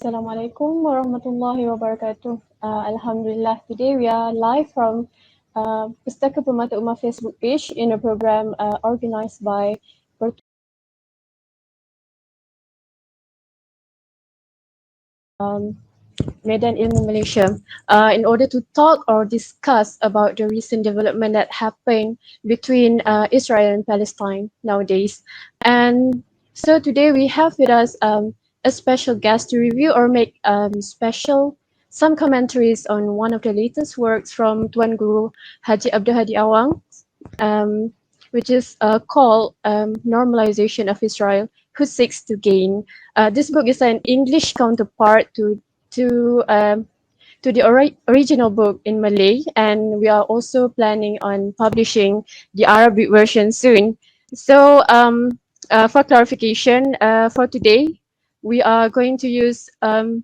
Assalamualaikum warahmatullahi wabarakatuh. Alhamdulillah, today we are live from Pustaka Permata Ummah Facebook page in a program organized by Medan Ilmu Malaysia in order to talk or discuss about the recent development that happened between Israel and Palestine nowadays. And so today we have with us a special guest to review or make some commentaries on one of the latest works from Tuan Guru Haji Abdul Hadi Awang, which is called Normalization of Israel, Who Seeks to Gain. This book is an English counterpart to the original book in Malay, and we are also planning on publishing the Arabic version soon. So for clarification, for today, we are going to use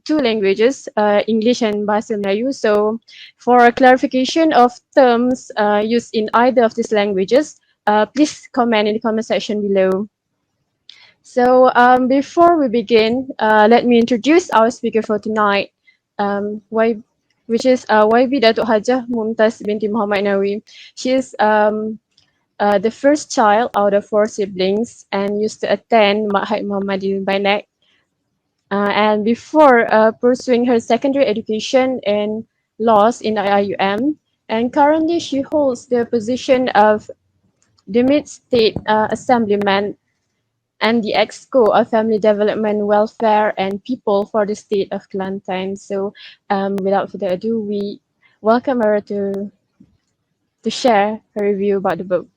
two languages, English and Bahasa Melayu. So for clarification of terms used in either of these languages, please comment in the comment section below. So before we begin, let me introduce our speaker for tonight, which is YB Datuk Hajah Mumtaz binti Muhammad Nawi. She is the first child out of 4 siblings and used to attend Ma'had Muhammadiyah Bainak. And before pursuing her secondary education in laws in IIUM, and currently she holds the position of the Mid-State Assemblyman and the Exco of Family Development, Welfare and People for the state of Kelantan. So without further ado, we welcome her to share her review about the book.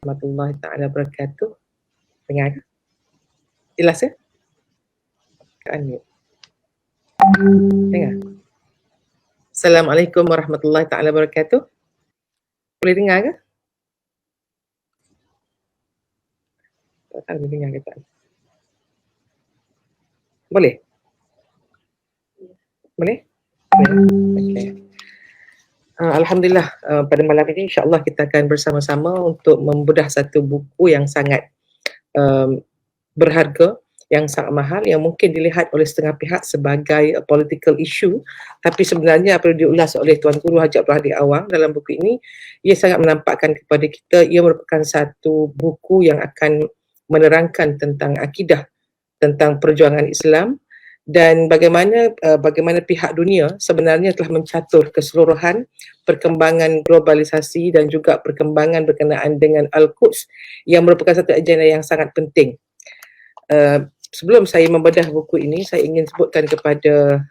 Warahmatullahi ta'ala wabarakatuh. Dengar? Jelas ya? Dengar? Assalamualaikum warahmatullahi ta'ala wabarakatuh. Boleh dengar ke? Tak tahu dengar ke tak? Boleh? Boleh? Okay. Alhamdulillah, pada malam ini insyaAllah kita akan bersama-sama untuk membedah satu buku yang sangat berharga, yang sangat mahal, yang mungkin dilihat oleh setengah pihak sebagai political issue, tapi sebenarnya apabila diulas oleh Tuan Guru Haji Abdul Hadi Awang dalam buku ini, ia sangat menampakkan kepada kita ia merupakan satu buku yang akan menerangkan tentang akidah, tentang perjuangan Islam, dan bagaimana pihak dunia sebenarnya telah mencatur keseluruhan perkembangan globalisasi dan juga perkembangan berkenaan dengan Al-Quds yang merupakan satu agenda yang sangat penting. Sebelum saya membedah buku ini, saya ingin sebutkan kepada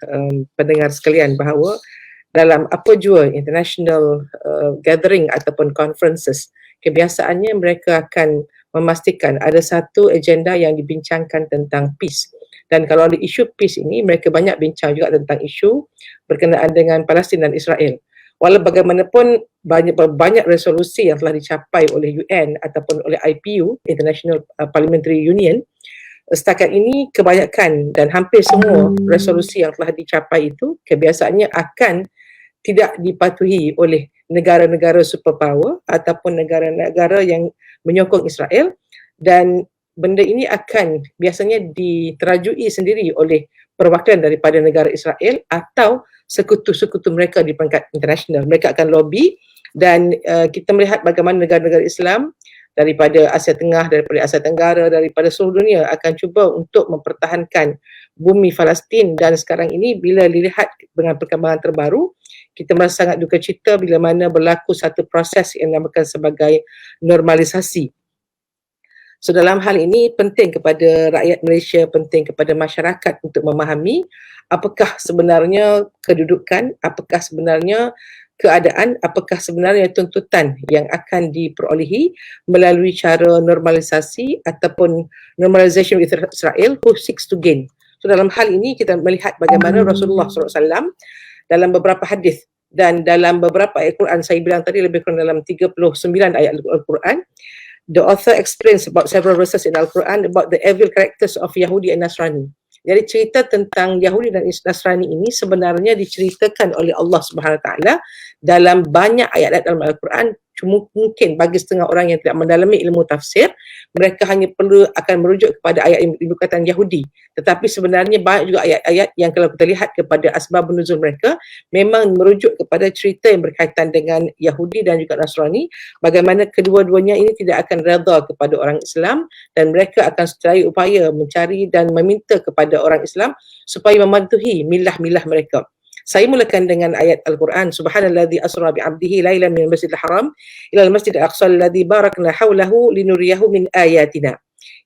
pendengar sekalian bahawa dalam apa jua international gathering ataupun conferences, kebiasaannya mereka akan memastikan ada satu agenda yang dibincangkan tentang peace. Dan kalau ada isu peace ini, mereka banyak bincang juga tentang isu berkenaan dengan Palestin dan Israel. Walau bagaimanapun banyak resolusi yang telah dicapai oleh UN ataupun oleh IPU, International Parliamentary Union, setakat ini kebanyakan dan hampir semua resolusi yang telah dicapai itu kebiasaannya akan tidak dipatuhi oleh negara-negara superpower ataupun negara-negara yang menyokong Israel, dan benda ini akan biasanya diterajui sendiri oleh perwakilan daripada negara Israel atau sekutu-sekutu mereka di peringkat internasional. Mereka akan lobby, dan kita melihat bagaimana negara-negara Islam daripada Asia Tengah, daripada Asia Tenggara, daripada seluruh dunia akan cuba untuk mempertahankan bumi Palestin. Dan sekarang ini bila dilihat dengan perkembangan terbaru, kita merasa sangat duka cita bila mana berlaku satu proses yang dinamakan sebagai normalisasi. So dalam hal ini penting kepada rakyat Malaysia, penting kepada masyarakat untuk memahami apakah sebenarnya kedudukan, apakah sebenarnya keadaan, apakah sebenarnya tuntutan yang akan diperolehi melalui cara normalisasi ataupun normalization with Israel, who seeks to gain. So dalam hal ini kita melihat bagaimana Rasulullah SAW dalam beberapa hadis dan dalam beberapa ayat Quran, saya bilang tadi lebih kurang dalam 39 ayat Al-Quran, the author explains about several verses in Al-Quran about the evil characters of Yahudi and Nasrani. Jadi cerita tentang Yahudi dan Nasrani ini sebenarnya diceritakan oleh Allah Subhanahu Wa Taala dalam banyak ayat-ayat dalam Al-Quran mungkin bagi setengah orang yang tidak mendalami ilmu tafsir, mereka hanya perlu akan merujuk kepada ayat yang berkaitan Yahudi. Tetapi sebenarnya banyak juga ayat-ayat yang kalau kita lihat kepada asbab nuzul mereka, memang merujuk kepada cerita yang berkaitan dengan Yahudi dan juga Nasrani, bagaimana kedua-duanya ini tidak akan redha kepada orang Islam dan mereka akan sedaya upaya mencari dan meminta kepada orang Islam supaya mematuhi milah-milah mereka. Saya mulakan dengan ayat Al-Quran, Subhanalladzi asra bi'abdihi lailan minal masjidil haram ilal masjidil aqsa alladzi barakna hawlahu linuriyahu min ayatina.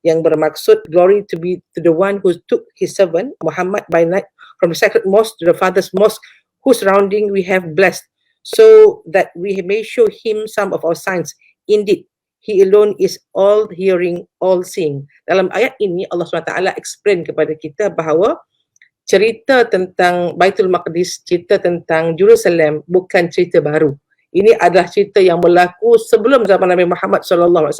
Yang bermaksud, glory to be to the one who took his servant Muhammad by night from the sacred mosque to the father's mosque, whose surrounding we have blessed, so that we may show him some of our signs. Indeed, he alone is all hearing, all seeing. Dalam ayat ini Allah SWT explain kepada kita bahawa cerita tentang Baitul Maqdis, cerita tentang Jerusalem bukan cerita baru. Ini adalah cerita yang berlaku sebelum zaman Nabi Muhammad SAW,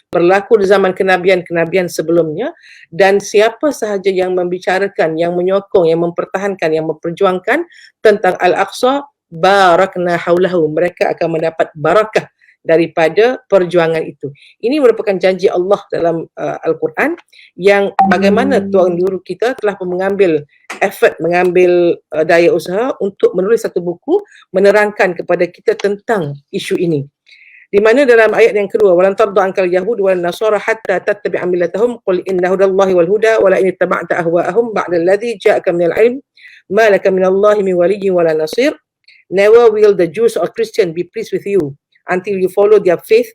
berlaku di zaman kenabian-kenabian sebelumnya, dan siapa sahaja yang membicarakan, yang menyokong, yang mempertahankan, yang memperjuangkan tentang Al-Aqsa, barakna haulahu, mereka akan mendapat barakah daripada perjuangan itu. Ini merupakan janji Allah dalam Al-Quran, yang bagaimana tuan guru kita telah mengambil effort, mengambil daya usaha untuk menulis satu buku menerangkan kepada kita tentang isu ini. Di mana dalam ayat yang kedua, walan tarda ankal yahud wal nasara hatta tattabi'a millatahum qul inna hudallahi wal huda wala in ittaba'ta ahwa'ahum ba'da alladhi ja'aka minal ilm ma laka minallahi min waliyyin wala nasir. Never will the Jews or Christian be pleased with you until you follow their faith.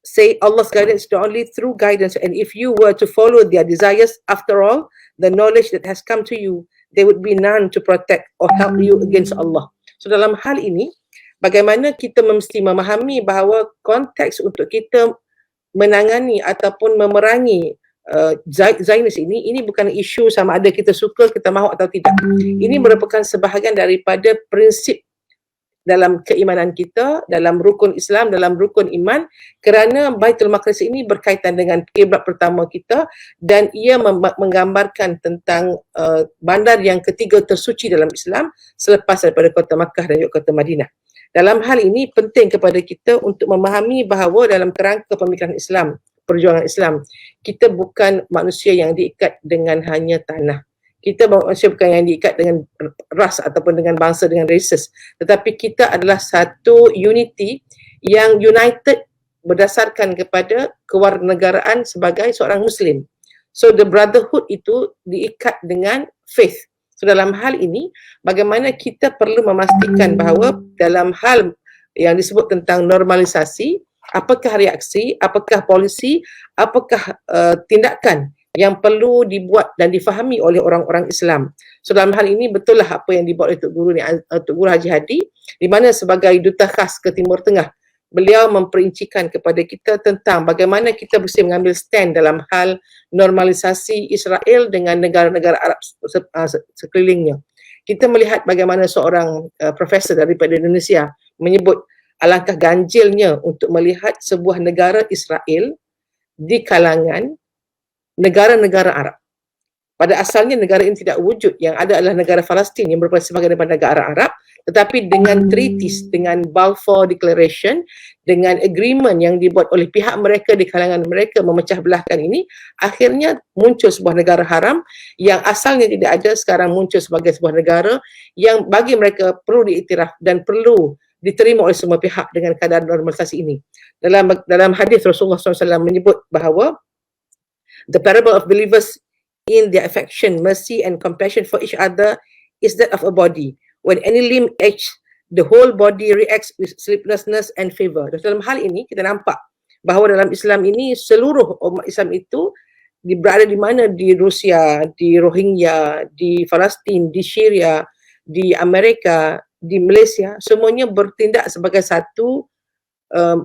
Say Allah's guidance not only through guidance, and if you were to follow their desires, after all the knowledge that has come to you, there would be none to protect or help you against Allah. So dalam hal ini, bagaimana kita mesti memahami bahawa konteks untuk kita menangani ataupun memerangi Zionis ini bukan isu sama ada kita suka, kita mahu atau tidak. Ini merupakan sebahagian daripada prinsip dalam keimanan kita, dalam rukun Islam, dalam rukun iman, kerana Baitul Maqdis ini berkaitan dengan kiblat pertama kita dan ia menggambarkan tentang bandar yang ketiga tersuci dalam Islam selepas daripada kota Makkah dan juga kota Madinah. Dalam hal ini penting kepada kita untuk memahami bahawa dalam kerangka pemikiran Islam, perjuangan Islam, kita bukan manusia yang diikat dengan hanya tanah. Kita manusia bukan yang diikat dengan ras ataupun dengan bangsa, dengan races, tetapi kita adalah satu unity yang united berdasarkan kepada kewarganegaraan sebagai seorang Muslim. So the brotherhood itu diikat dengan faith. So dalam hal ini, bagaimana kita perlu memastikan bahawa dalam hal yang disebut tentang normalisasi, apakah reaksi, apakah polisi, apakah tindakan yang perlu dibuat dan difahami oleh orang-orang Islam. So dalam hal ini betul lah apa yang dibuat oleh Tok Guru Haji Hadi, di mana sebagai duta khas ke Timur Tengah, beliau memperincikan kepada kita tentang bagaimana kita mesti mengambil stand dalam hal normalisasi Israel dengan negara-negara Arab sekelilingnya. Kita melihat bagaimana seorang profesor daripada Indonesia menyebut alangkah ganjilnya untuk melihat sebuah negara Israel di kalangan negara-negara Arab. Pada asalnya negara ini tidak wujud, yang ada adalah negara Palestin yang merupakan sebagai daripada negara Arab, tetapi dengan treaties, dengan Balfour Declaration, dengan agreement yang dibuat oleh pihak mereka di kalangan mereka memecah belahkan ini, akhirnya muncul sebuah negara haram yang asalnya tidak ada, sekarang muncul sebagai sebuah negara yang bagi mereka perlu diiktiraf dan perlu diterima oleh semua pihak dengan kadar normalisasi ini. Dalam hadis Rasulullah SAW menyebut bahawa the parable of believers in their affection, mercy and compassion for each other is that of a body. When any limb aches, the whole body reacts with sleeplessness and fever. Dalam hal ini kita nampak bahawa dalam Islam ini seluruh umat Islam itu berada di mana, di Rusia, di Rohingya, di Palestin, di Syria, di Amerika, di Malaysia, semuanya bertindak sebagai satu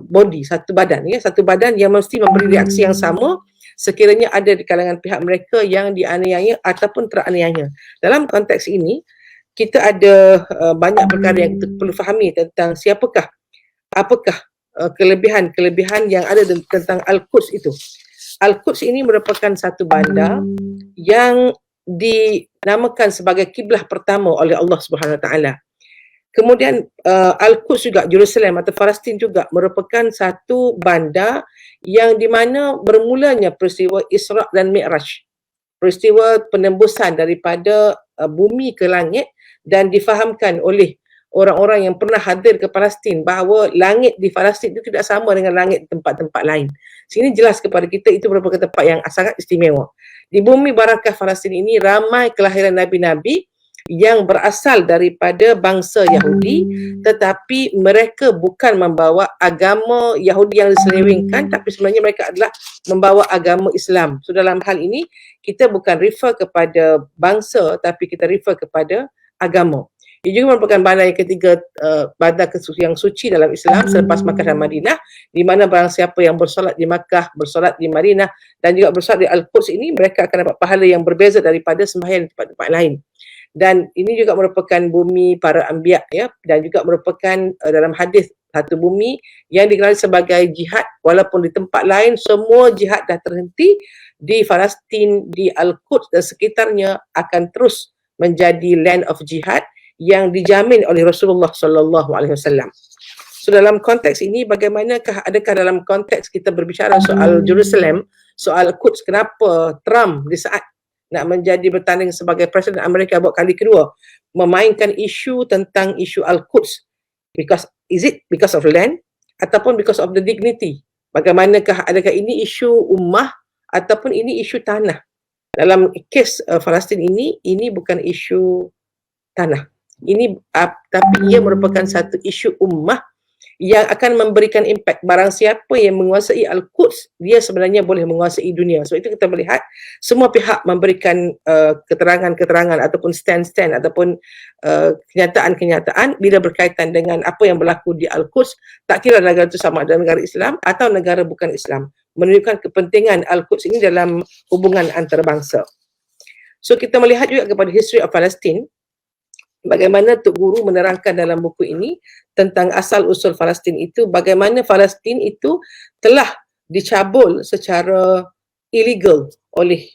body, satu badan, ya, satu badan yang mesti memberi reaksi yang sama sekiranya ada di kalangan pihak mereka yang dianiaya ataupun teraniaya. Dalam konteks ini, kita ada banyak perkara yang kita perlu fahami tentang apakah kelebihan-kelebihan yang ada tentang Al-Quds itu. Al-Quds ini merupakan satu bandar yang dinamakan sebagai kiblah pertama oleh Allah Subhanahu Wa Taala. Kemudian Al-Quds juga, Jerusalem atau Palestin juga merupakan satu bandar yang di mana bermulanya peristiwa Isra' dan Mi'raj. Peristiwa penembusan daripada bumi ke langit, dan difahamkan oleh orang-orang yang pernah hadir ke Palestin bahawa langit di Palestin itu tidak sama dengan langit di tempat-tempat lain. Sini jelas kepada kita itu merupakan tempat yang sangat istimewa. Di bumi barakah Palestin ini ramai kelahiran Nabi-Nabi yang berasal daripada bangsa Yahudi, tetapi mereka bukan membawa agama Yahudi yang diselewengkan, tapi sebenarnya mereka adalah membawa agama Islam. So dalam hal ini kita bukan refer kepada bangsa, tapi kita refer kepada agama. Ia juga merupakan bandar yang ketiga, bandar yang suci dalam Islam selepas Makkah dan Madinah, di mana barang siapa yang bersolat di Makkah, bersolat di Madinah dan juga bersolat di Al-Quds ini, mereka akan dapat pahala yang berbeza daripada sembahyang di tempat-tempat lain. Dan ini juga merupakan bumi para anbiya, ya, dan juga merupakan dalam hadis satu bumi yang dikenali sebagai jihad, walaupun di tempat lain semua jihad dah terhenti. Di Palestin, di Al-Quds dan sekitarnya akan terus menjadi land of jihad yang dijamin oleh Rasulullah sallallahu alaihi wasallam. So dalam konteks ini, bagaimanakah, adakah dalam konteks kita berbicara soal Jerusalem, soal Quds, kenapa Trump di saat nak menjadi bertanding sebagai Presiden Amerika buat kali kedua memainkan isu tentang isu Al-Quds? Is it because of land ataupun because of the dignity? Bagaimanakah, adakah ini isu ummah ataupun ini isu tanah? Dalam kes Palestin ini bukan isu tanah. Ini tapi ia merupakan satu isu ummah yang akan memberikan impak. Barang siapa yang menguasai Al-Quds, dia sebenarnya boleh menguasai dunia. So itu kita melihat semua pihak memberikan keterangan-keterangan ataupun stand-stand ataupun kenyataan-kenyataan bila berkaitan dengan apa yang berlaku di Al-Quds, tak kira negara itu sama ada negara Islam atau negara bukan Islam, menunjukkan kepentingan Al-Quds ini dalam hubungan antarabangsa. So kita melihat juga kepada history of Palestine, bagaimana Tok Guru menerangkan dalam buku ini tentang asal-usul Palestin itu, bagaimana Palestin itu telah dicabul secara illegal oleh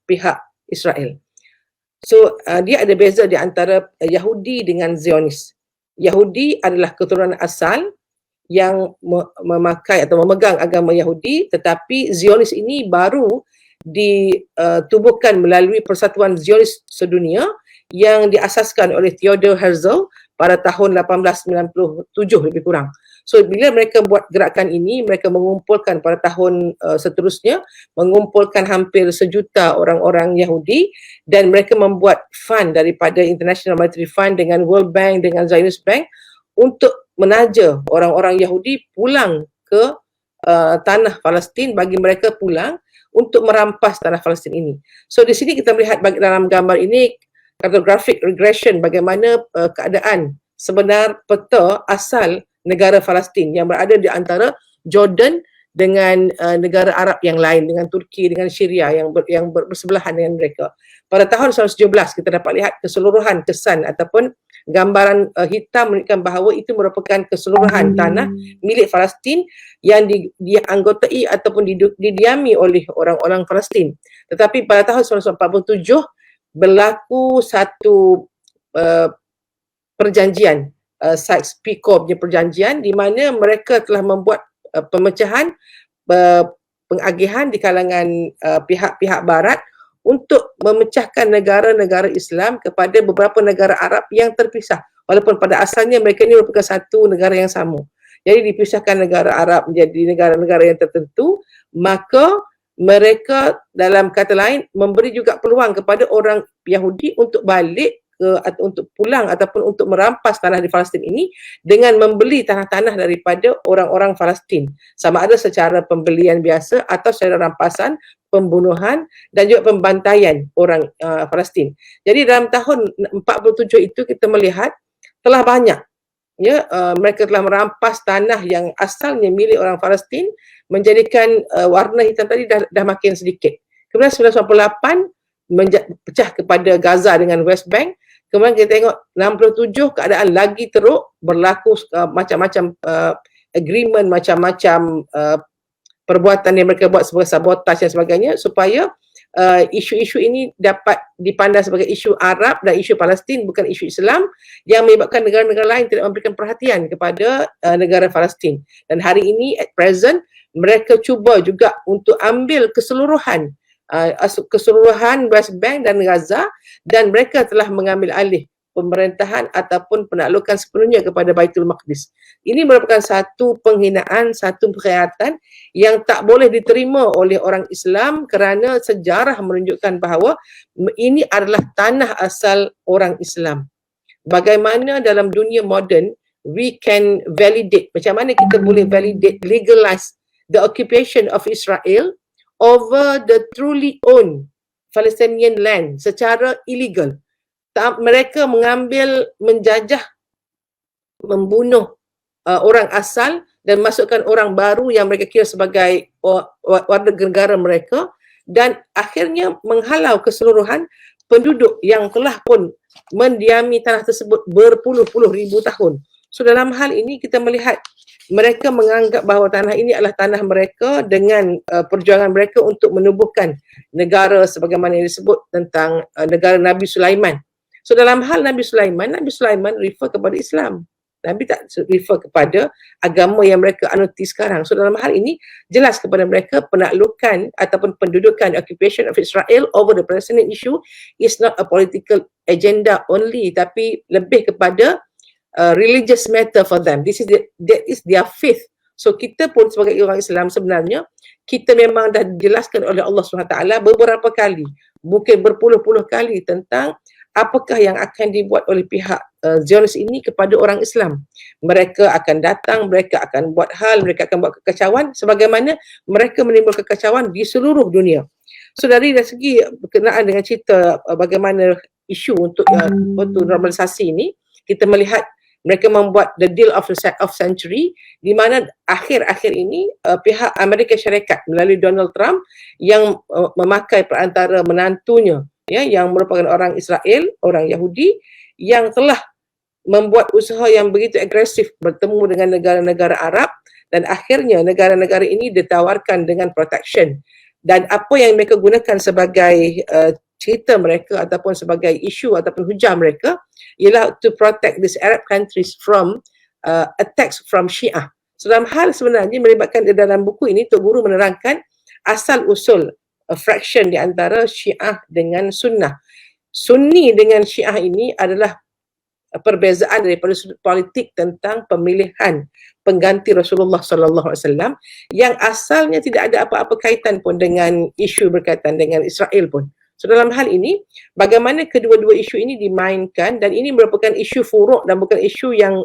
pihak Israel. So dia ada beza di antara Yahudi dengan Zionis. Yahudi adalah keturunan asal yang memakai atau memegang agama Yahudi, tetapi Zionis ini baru ditubuhkan melalui Persatuan Zionis Sedunia yang diasaskan oleh Theodor Herzl pada tahun 1897 lebih kurang. So bila mereka buat gerakan ini, mereka mengumpulkan pada tahun seterusnya, mengumpulkan hampir 1 juta orang-orang Yahudi, dan mereka membuat fund daripada International Monetary Fund dengan World Bank, dengan Zionist Bank untuk menaja orang-orang Yahudi pulang ke tanah Palestin, bagi mereka pulang untuk merampas tanah Palestin ini. So di sini kita melihat dalam gambar ini cartographic regression, bagaimana keadaan sebenar peta asal negara Palestin yang berada di antara Jordan dengan negara Arab yang lain, dengan Turki, dengan Syria yang bersebelahan dengan mereka. Pada tahun 1917 kita dapat lihat keseluruhan kesan ataupun gambaran hitam menunjukkan bahawa itu merupakan keseluruhan tanah milik Palestin yang dianggotai ataupun didiami oleh orang-orang Palestin. Tetapi pada tahun 1947 berlaku satu perjanjian, Sykes-Picot punya perjanjian, di mana mereka telah membuat pemecahan, pengagihan di kalangan pihak-pihak barat untuk memecahkan negara-negara Islam kepada beberapa negara Arab yang terpisah, walaupun pada asalnya mereka ini merupakan satu negara yang sama. Jadi dipisahkan negara Arab menjadi negara-negara yang tertentu, maka mereka dalam kata lain memberi juga peluang kepada orang Yahudi untuk balik untuk pulang ataupun untuk merampas tanah di Palestin ini dengan membeli tanah-tanah daripada orang-orang Palestin, sama ada secara pembelian biasa atau secara rampasan, pembunuhan dan juga pembantaian orang Palestin. Jadi dalam tahun 47 itu kita melihat telah banyak, ya, mereka telah merampas tanah yang asalnya milik orang Palestin, menjadikan warna hitam tadi dah makin sedikit. Kemudian 1998 pecah kepada Gaza dengan West Bank. Kemudian kita tengok 67 keadaan lagi teruk, berlaku macam-macam agreement, macam-macam perbuatan yang mereka buat sebagai sabotaj dan sebagainya supaya isu-isu ini dapat dipandang sebagai isu Arab dan isu Palestin, bukan isu Islam, yang menyebabkan negara-negara lain tidak memberikan perhatian kepada negara Palestin. Dan hari ini at present mereka cuba juga untuk ambil keseluruhan West Bank dan Gaza, dan mereka telah mengambil alih pemerintahan ataupun penaklukan sepenuhnya kepada Baitul Maqdis. Ini merupakan satu penghinaan, satu pengkhianatan yang tak boleh diterima oleh orang Islam, kerana sejarah menunjukkan bahawa ini adalah tanah asal orang Islam. Bagaimana dalam dunia moden we can validate, macam mana kita boleh validate, legalize the occupation of Israel over the truly owned Palestinian land secara illegal. Mereka mengambil, menjajah, membunuh orang asal dan masukkan orang baru yang mereka kira sebagai warga negara mereka, dan akhirnya menghalau keseluruhan penduduk yang telah pun mendiami tanah tersebut berpuluh-puluh ribu tahun. So dalam hal ini kita melihat mereka menganggap bahawa tanah ini adalah tanah mereka dengan perjuangan mereka untuk menubuhkan negara sebagaimana yang disebut tentang negara Nabi Sulaiman. So dalam hal Nabi Sulaiman refer kepada Islam. Nabi tak refer kepada agama yang mereka anuti sekarang. So dalam hal ini jelas kepada mereka penaklukan ataupun pendudukan, occupation of Israel over the Palestinian issue is not a political agenda only, tapi lebih kepada religious matter for them. That is their faith. So kita pun sebagai orang Islam sebenarnya kita memang dah dijelaskan oleh Allah SWT beberapa kali, mungkin berpuluh-puluh kali, tentang apakah yang akan dibuat oleh pihak Zionis ini kepada orang Islam. Mereka akan datang, mereka akan buat hal, mereka akan buat kekacauan sebagaimana mereka menimbulkan kekacauan di seluruh dunia. So dari segi berkenaan dengan cerita bagaimana isu untuk normalisasi ini, kita melihat mereka membuat the deal of century, di mana akhir-akhir ini pihak Amerika Syarikat melalui Donald Trump yang memakai perantara menantunya, ya, yang merupakan orang Israel, orang Yahudi, yang telah membuat usaha yang begitu agresif bertemu dengan negara-negara Arab, dan akhirnya negara-negara ini ditawarkan dengan protection. Dan apa yang mereka gunakan sebagai cerita mereka ataupun sebagai isu ataupun hujah mereka ialah to protect these Arab countries from attacks from Syiah. So dalam hal sebenarnya melibatkan dalam buku ini, Tok Guru menerangkan asal-usul fraction di antara Syiah dengan Sunnah. Sunni dengan Syiah ini adalah perbezaan daripada sudut politik tentang pemilihan pengganti Rasulullah sallallahu alaihi wasallam yang asalnya tidak ada apa-apa kaitan pun dengan isu berkaitan dengan Israel pun. So dalam hal ini, bagaimana kedua-dua isu ini dimainkan, dan ini merupakan isu furuk dan bukan isu yang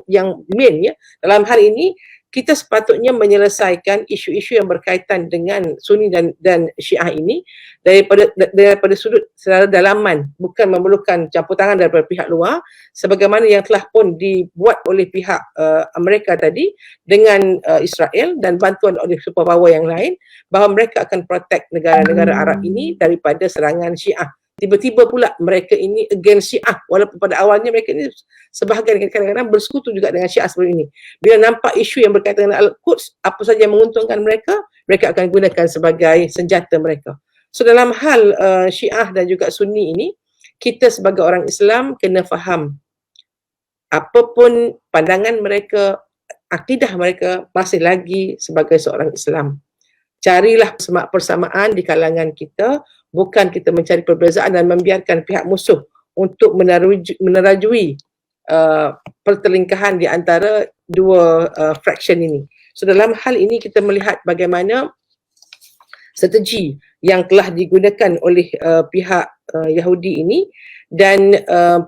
main, ya. Dalam hal ini kita sepatutnya menyelesaikan isu-isu yang berkaitan dengan Sunni dan Syiah ini daripada sudut secara dalaman, bukan memerlukan campur tangan daripada pihak luar, sebagaimana yang telah pun dibuat oleh pihak Amerika tadi dengan Israel dan bantuan oleh superpower yang lain, bahawa mereka akan protect negara-negara Arab ini daripada serangan Syiah. Tiba-tiba pula mereka ini against Syiah, walaupun pada awalnya mereka ini sebahagian kadang-kadang bersekutu juga dengan Syiah sebelum ini. Bila nampak isu yang berkaitan dengan Al-Quds, apa saja yang menguntungkan mereka, mereka akan gunakan sebagai senjata mereka. So dalam hal Syiah dan juga Sunni ini, kita sebagai orang Islam kena faham apapun pandangan mereka, akidah mereka, masih lagi sebagai seorang Islam. Carilah persamaan di kalangan kita, bukan kita mencari perbezaan dan membiarkan pihak musuh untuk menerajui pertelingkahan di antara dua fraction ini. So dalam hal ini kita melihat bagaimana strategi yang telah digunakan oleh pihak Yahudi ini, dan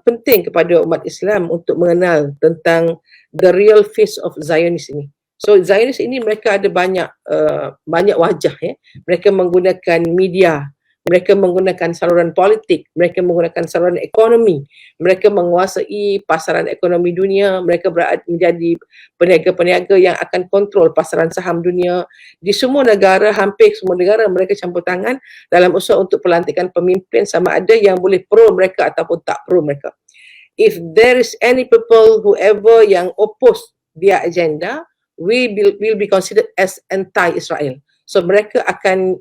penting kepada umat Islam untuk mengenal tentang the real face of Zionis ini. So Zionis ini mereka ada banyak wajah, ya. Mereka menggunakan media, mereka menggunakan saluran politik, mereka menggunakan saluran ekonomi, mereka menguasai pasaran ekonomi dunia, mereka menjadi peniaga-peniaga yang akan kontrol pasaran saham dunia. Di semua negara, hampir semua negara, mereka campur tangan dalam usaha untuk pelantikan pemimpin, sama ada yang boleh pro mereka ataupun tak pro mereka. If there is any people whoever yang oppose their agenda, will be considered as anti-Israel. So mereka akan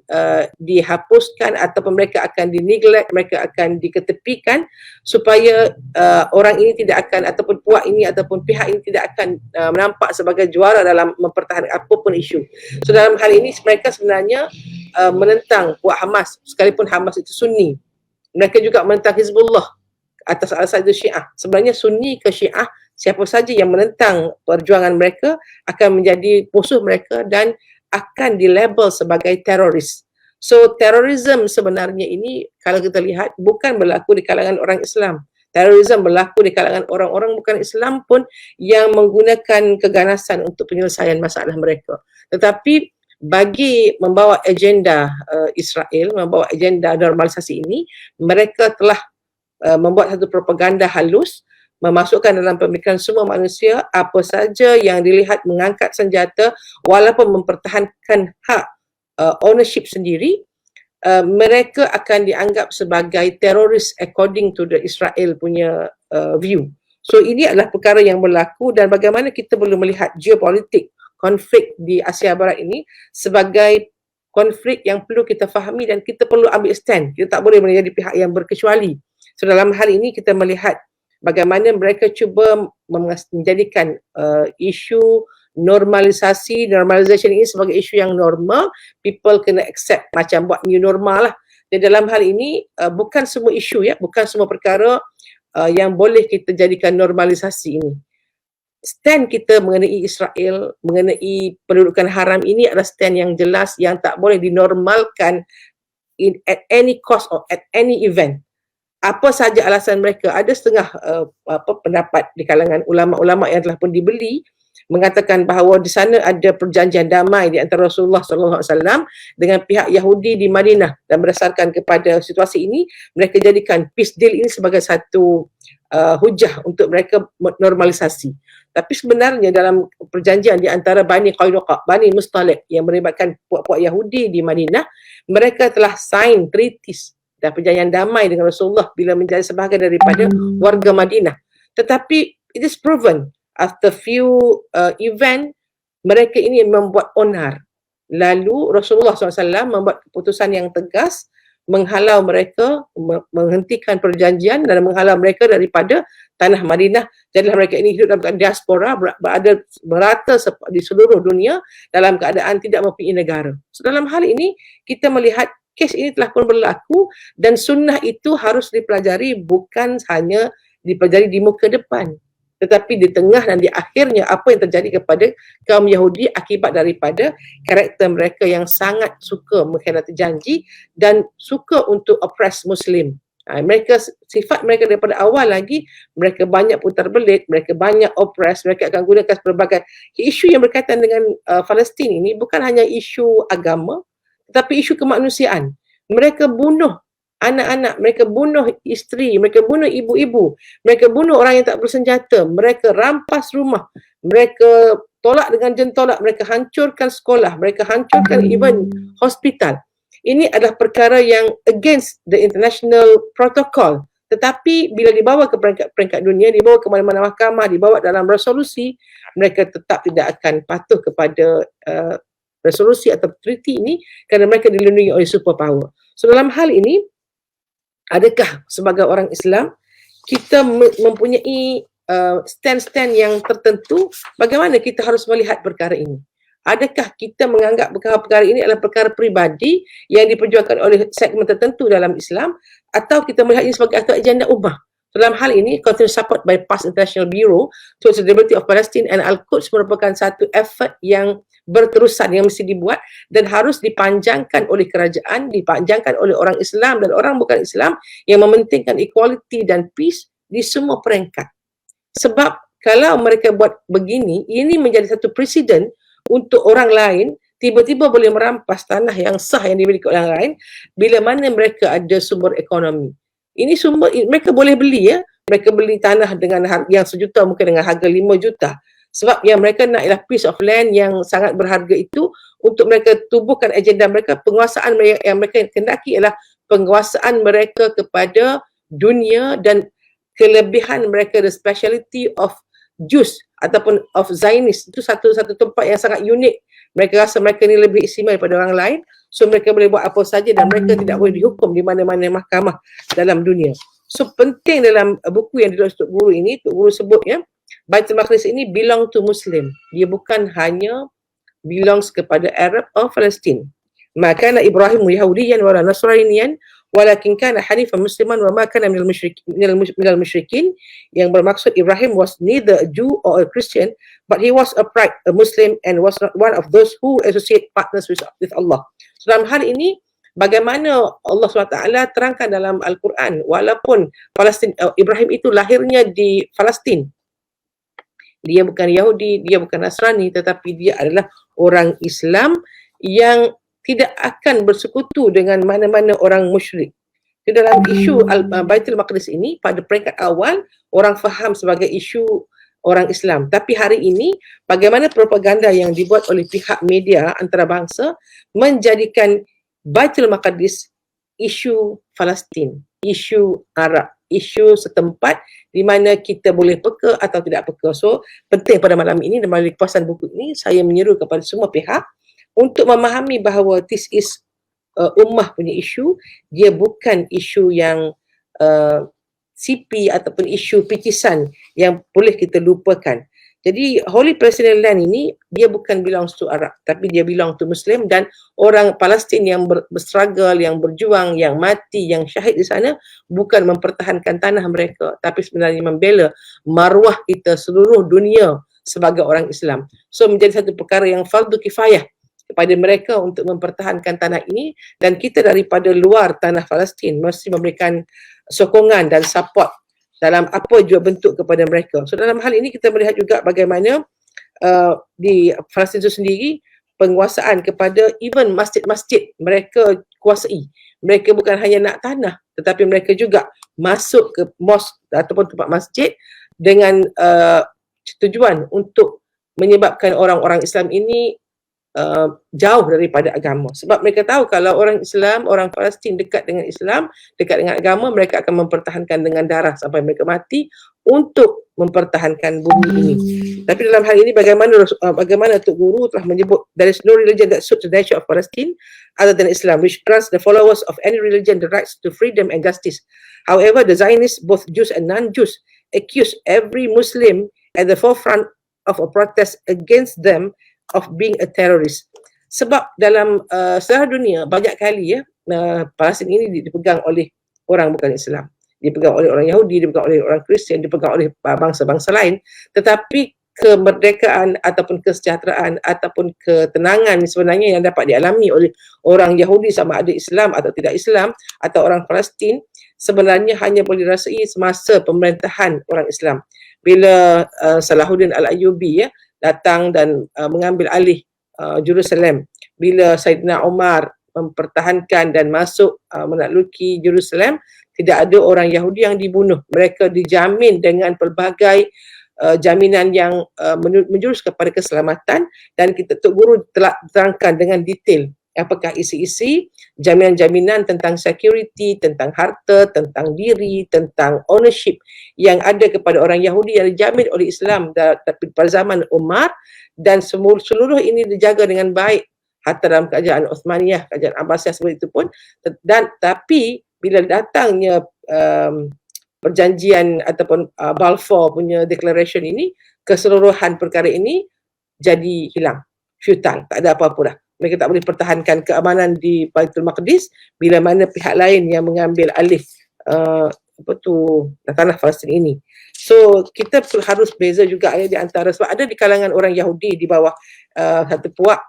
dihapuskan ataupun mereka akan dineglect, mereka akan diketepikan supaya orang ini tidak akan ataupun puak ini ataupun pihak ini tidak akan menampak sebagai juara dalam mempertahankan apapun isu. So dalam hal ini mereka sebenarnya menentang puak Hamas, sekalipun Hamas itu Sunni. Mereka juga menentang Hizbullah atas alasan itu Syiah. Sebenarnya Sunni ke Syiah, siapa saja yang menentang perjuangan mereka akan menjadi musuh mereka dan akan dilabel sebagai teroris. So terorisme sebenarnya ini kalau kita lihat bukan berlaku di kalangan orang Islam. Terorisme berlaku di kalangan orang-orang bukan Islam pun yang menggunakan keganasan untuk penyelesaian masalah mereka. Tetapi bagi membawa agenda Israel, membawa agenda normalisasi ini, mereka telah membuat satu propaganda halus, memasukkan dalam pemikiran semua manusia apa saja yang dilihat mengangkat senjata walaupun mempertahankan hak ownership sendiri, mereka akan dianggap sebagai teroris according to the Israel punya view. So ini adalah perkara yang berlaku dan bagaimana kita perlu melihat geopolitik konflik di Asia Barat ini sebagai konflik yang perlu kita fahami dan kita perlu ambil stand. Kita tak boleh menjadi pihak yang berkecuali. So dalam hal ini kita melihat bagaimana mereka cuba menjadikan isu normalization ini sebagai isu yang normal, people kena accept macam buat new normal lah. Dan dalam hal ini bukan semua isu ya, bukan semua perkara yang boleh kita jadikan normalisasi ini. Stand kita mengenai Israel, mengenai pendudukan haram ini adalah stand yang jelas yang tak boleh dinormalkan at any cost or at any event. Apa saja alasan mereka, ada setengah pendapat di kalangan ulama-ulama yang telah pun dibeli mengatakan bahawa di sana ada perjanjian damai di antara Rasulullah SAW dengan pihak Yahudi di Madinah, dan berdasarkan kepada situasi ini mereka jadikan peace deal ini sebagai satu hujah untuk mereka normalisasi. Tapi sebenarnya dalam perjanjian di antara Bani Qainuqa, Bani Mustalik yang melibatkan puak-puak Yahudi di Madinah, mereka telah sign treaties dan perjanjian damai dengan Rasulullah bila menjadi sebahagian daripada warga Madinah. Tetapi it is proven after few event, mereka ini membuat onar. Lalu Rasulullah SAW membuat keputusan yang tegas menghalau mereka, menghentikan perjanjian dan menghalau mereka daripada tanah Madinah. Jadilah mereka ini hidup dalam diaspora, berada merata di seluruh dunia dalam keadaan tidak mempunyai negara. So, dalam hal ini kita melihat kes ini telah pun berlaku dan sunnah itu harus dipelajari bukan hanya dipelajari di muka depan, tetapi di tengah dan di akhirnya apa yang terjadi kepada kaum Yahudi akibat daripada karakter mereka yang sangat suka mengkhianati janji dan suka untuk oppress Muslim. Sifat mereka daripada awal lagi, mereka banyak putar belit, mereka banyak oppress, mereka akan gunakan pelbagai isu yang berkaitan dengan Palestin ini bukan hanya isu agama, tetapi isu kemanusiaan. Mereka bunuh anak-anak, mereka bunuh isteri, mereka bunuh ibu-ibu, mereka bunuh orang yang tak bersenjata, mereka rampas rumah, mereka tolak dengan jentolak, mereka hancurkan sekolah, mereka hancurkan even hospital. Ini adalah perkara yang against the international protocol. Tetapi bila dibawa ke peringkat dunia, dibawa ke mana-mana mahkamah, dibawa dalam resolusi, mereka tetap tidak akan patuh kepada resolusi atau treaty ini kerana mereka dilindungi oleh superpower. So dalam hal ini, adakah sebagai orang Islam kita mempunyai stand-stand yang tertentu? Bagaimana kita harus melihat perkara ini? Adakah kita menganggap perkara-perkara ini adalah perkara peribadi yang diperjuangkan oleh segmen tertentu dalam Islam, atau kita melihat ini sebagai agenda ummah? Dalam hal ini, continuous support by PAS International Bureau towards the Liberty of Palestine and Al-Quds merupakan satu effort yang berterusan yang mesti dibuat dan harus dipanjangkan oleh kerajaan, dipanjangkan oleh orang Islam dan orang bukan Islam yang mementingkan equality dan peace di semua peringkat. Sebab kalau mereka buat begini, ini menjadi satu presiden untuk orang lain tiba-tiba boleh merampas tanah yang sah yang dimiliki orang lain bila mana mereka ada sumber ekonomi. Ini sumber mereka boleh beli ya. Mereka beli tanah dengan harga yang sejuta mungkin dengan harga 5 juta. Sebab yang mereka nak ialah piece of land yang sangat berharga itu untuk mereka tubuhkan agenda mereka. Penguasaan yang mereka kendaki ialah penguasaan mereka kepada dunia dan kelebihan mereka, the speciality of Jews ataupun of Zionist. Itu satu tempat yang sangat unik Mereka rasa mereka ni lebih istimewa daripada orang lain, so mereka boleh buat apa saja dan mereka tidak boleh dihukum di mana-mana mahkamah dalam dunia. So penting dalam buku yang ditulis Tok Guru ini, Tok Guru sebut ya, Baitul Maqdis ini belong to Muslim. Dia bukan hanya belongs kepada Arab or Palestin. Maka Ibrahim Yahudiyan wala Nasraniyan walakin kana hanifan musliman wa ma kana minal musyrikin, yang bermaksud Ibrahim was neither a Jew or a Christian, but he was upright, a Muslim, and was not one of those who associate partners with Allah. So, dalam hal ini bagaimana Allah SWT terangkan dalam Al-Quran, walaupun Ibrahim itu lahirnya di Palestin, dia bukan Yahudi, dia bukan Nasrani, tetapi dia adalah orang Islam yang tidak akan bersekutu dengan mana-mana orang musyrik. Di dalam isu Baitul Maqdis ini, pada peringkat awal, orang faham sebagai isu orang Islam. Tapi hari ini, bagaimana propaganda yang dibuat oleh pihak media antarabangsa menjadikan Baitul Maqdis isu Palestin, isu Arab, isu setempat di mana kita boleh peka atau tidak peka. So, penting pada malam ini dan melalui kupasan buku ini, saya menyeru kepada semua pihak untuk memahami bahawa this is ummah punya isu, dia bukan isu yang CP ataupun isu picisan yang boleh kita lupakan. Jadi Holy Palestinian Land ini dia bukan belongs to Arab, tapi dia belong to Muslim, dan orang Palestin yang berstruggle, yang berjuang, yang mati, yang syahid di sana bukan mempertahankan tanah mereka, tapi sebenarnya membela maruah kita seluruh dunia sebagai orang Islam. So menjadi satu perkara yang fardu kifayah kepada mereka untuk mempertahankan tanah ini, dan kita daripada luar tanah Palestin mesti memberikan sokongan dan support dalam apa jua bentuk kepada mereka. So dalam hal ini kita melihat juga bagaimana di Palestin itu sendiri penguasaan kepada even masjid-masjid mereka kuasai. Mereka bukan hanya nak tanah, tetapi mereka juga masuk ke mosque ataupun tempat masjid dengan tujuan untuk menyebabkan orang-orang Islam ini jauh daripada agama. Sebab mereka tahu kalau orang Islam, orang Palestin dekat dengan Islam, dekat dengan agama, mereka akan mempertahankan dengan darah sampai mereka mati untuk mempertahankan bumi ini. Tapi dalam hal ini bagaimana Tok Guru telah menyebut, there is no religion that suits the nature of Palestine other than Islam, which grants the followers of any religion the rights to freedom and justice. However, the Zionists, both Jews and non-Jews, accuse every Muslim at the forefront of a protest against them of being a terrorist. Sebab dalam seluruh dunia banyak kali Palestin ini dipegang oleh orang bukan Islam, dipegang oleh orang Yahudi, dipegang oleh orang Kristian, dipegang oleh bangsa-bangsa lain, tetapi kemerdekaan ataupun kesejahteraan ataupun ketenangan sebenarnya yang dapat dialami oleh orang Yahudi sama ada Islam atau tidak Islam atau orang Palestin sebenarnya hanya boleh dirasai semasa pemerintahan orang Islam. Bila Salahuddin Al-Ayyubi datang dan mengambil alih Jerusalem, bila Saidina Umar mempertahankan dan masuk menakluki Jerusalem, tidak ada orang Yahudi yang dibunuh. Mereka dijamin dengan pelbagai jaminan yang menjurus kepada keselamatan, dan kita Tok Guru telah terangkan dengan detail apakah isi-isi jaminan-jaminan tentang security, tentang harta, tentang diri, tentang ownership yang ada kepada orang Yahudi yang dijamin oleh Islam pada zaman Umar, dan seluruh ini dijaga dengan baik hatta dalam kerajaan Uthmaniyah, kerajaan Abbasiyah seperti itu pun. Dan tapi bila datangnya perjanjian ataupun Balfour punya declaration ini, keseluruhan perkara ini jadi hilang, futile, tak ada apa-apa dah. Mereka tak boleh pertahankan keamanan di Baitul Maqdis bila mana pihak lain yang mengambil alih tanah Palestin ini. So kita harus beza juga di antara, sebab ada di kalangan orang Yahudi di bawah satu puak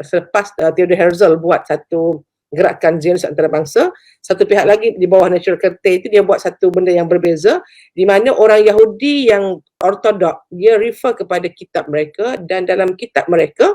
selepas Theodor Herzl buat satu gerakan Zionis antarabangsa, satu pihak lagi di bawah Natural Curte itu dia buat satu benda yang berbeza, di mana orang Yahudi yang ortodok dia refer kepada kitab mereka, dan dalam kitab mereka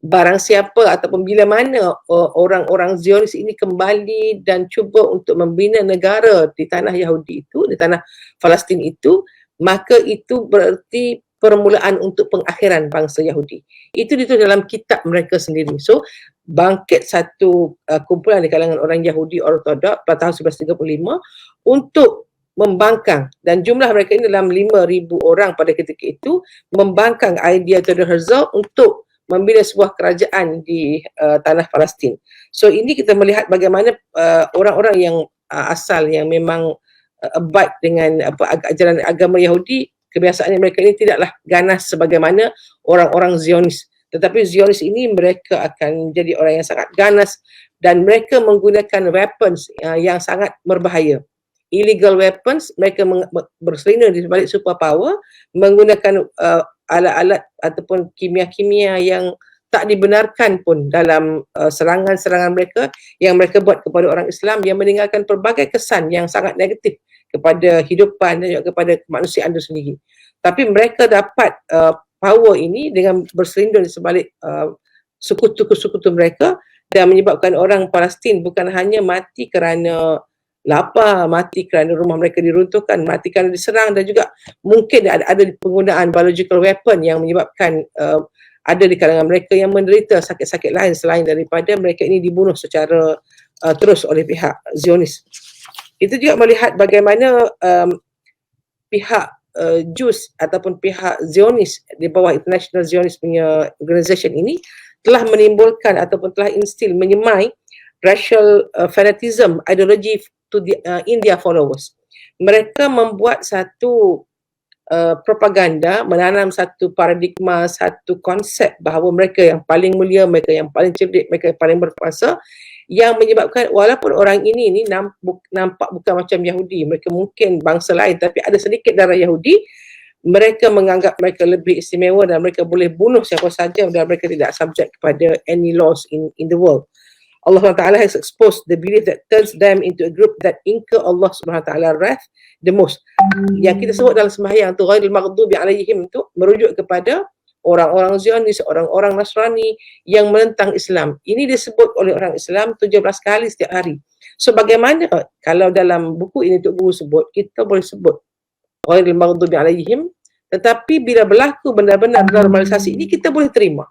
barang siapa ataupun bila mana orang-orang Zionis ini kembali dan cuba untuk membina negara di tanah Yahudi itu, di tanah Palestin itu, maka itu berarti permulaan untuk pengakhiran bangsa Yahudi. Itu ditulis dalam kitab mereka sendiri. So bangkit satu kumpulan di kalangan orang Yahudi ortodok pada tahun 1935 untuk membangkang, dan jumlah mereka ini dalam 5,000 orang pada ketika itu, membangkang idea Theodor Herzl untuk membina sebuah kerajaan di tanah Palestin. So ini kita melihat bagaimana orang-orang yang asal yang memang abide dengan ajaran agama Yahudi, kebiasaan mereka ini tidaklah ganas sebagaimana orang-orang Zionis. Tetapi Zionis ini mereka akan menjadi orang yang sangat ganas dan mereka menggunakan weapons yang sangat berbahaya. Illegal weapons, mereka berselindung di balik superpower, menggunakan alat-alat ataupun kimia-kimia yang tak dibenarkan pun dalam serangan-serangan mereka yang mereka buat kepada orang Islam, yang meninggalkan pelbagai kesan yang sangat negatif kepada hidupan dan juga kepada kemanusiaan itu sendiri. Tapi mereka dapat power ini dengan berselindung di sebalik sekutu-sekutu mereka dan menyebabkan orang Palestin bukan hanya mati kerana lapar, mati kerana rumah mereka diruntuhkan, mati kerana diserang, dan juga mungkin ada penggunaan biological weapon yang menyebabkan ada di kalangan mereka yang menderita sakit-sakit lain selain daripada mereka ini dibunuh secara terus oleh pihak Zionis. Kita juga melihat bagaimana pihak Jews ataupun pihak Zionis di bawah International Zionist punya organisation ini telah menimbulkan ataupun telah instil, menyemai racial fanatism ideology to the India followers. Mereka membuat satu propaganda, menanam satu paradigma, satu konsep bahawa mereka yang paling mulia, mereka yang paling cerdik, mereka yang paling berkuasa, yang menyebabkan walaupun orang ini nampak bukan macam Yahudi, mereka mungkin bangsa lain tapi ada sedikit darah Yahudi, mereka menganggap mereka lebih istimewa dan mereka boleh bunuh siapa saja dan mereka tidak subject kepada any laws in the world. Allah Ta'ala has exposed the belief that turns them into a group that incur Allah Subhanahu Wa Ta'ala wrath the most. Yang kita sebut dalam sembahyang tu ghairil maghdubi alaihim tu merujuk kepada orang-orang Zionis, orang-orang Nasrani yang menentang Islam. Ini disebut oleh orang Islam 17 kali setiap hari. So bagaimana kalau dalam buku ini Tok Guru sebut, kita boleh sebut ghairil maghdubi alaihim, tetapi bila berlaku benar-benar normalisasi ini kita boleh terima.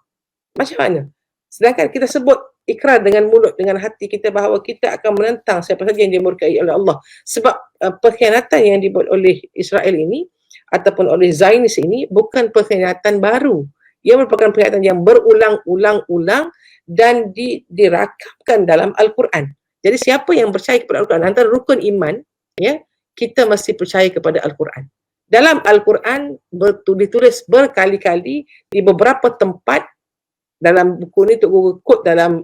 Macam mana? Sedangkan kita sebut ikrar dengan mulut, dengan hati kita bahawa kita akan menentang siapa saja yang dimurkai oleh Allah. Sebab pengkhianatan yang dibuat oleh Israel ini ataupun oleh Zionis ini bukan pengkhianatan baru. Ia merupakan pengkhianatan yang berulang-ulang dan dirakamkan dalam Al-Quran. Jadi siapa yang percaya kepada Al-Quran, antara rukun iman, ya, kita mesti percaya kepada Al-Quran. Dalam Al-Quran ditulis berkali-kali di beberapa tempat. Dalam buku ni Tok Guru quote dalam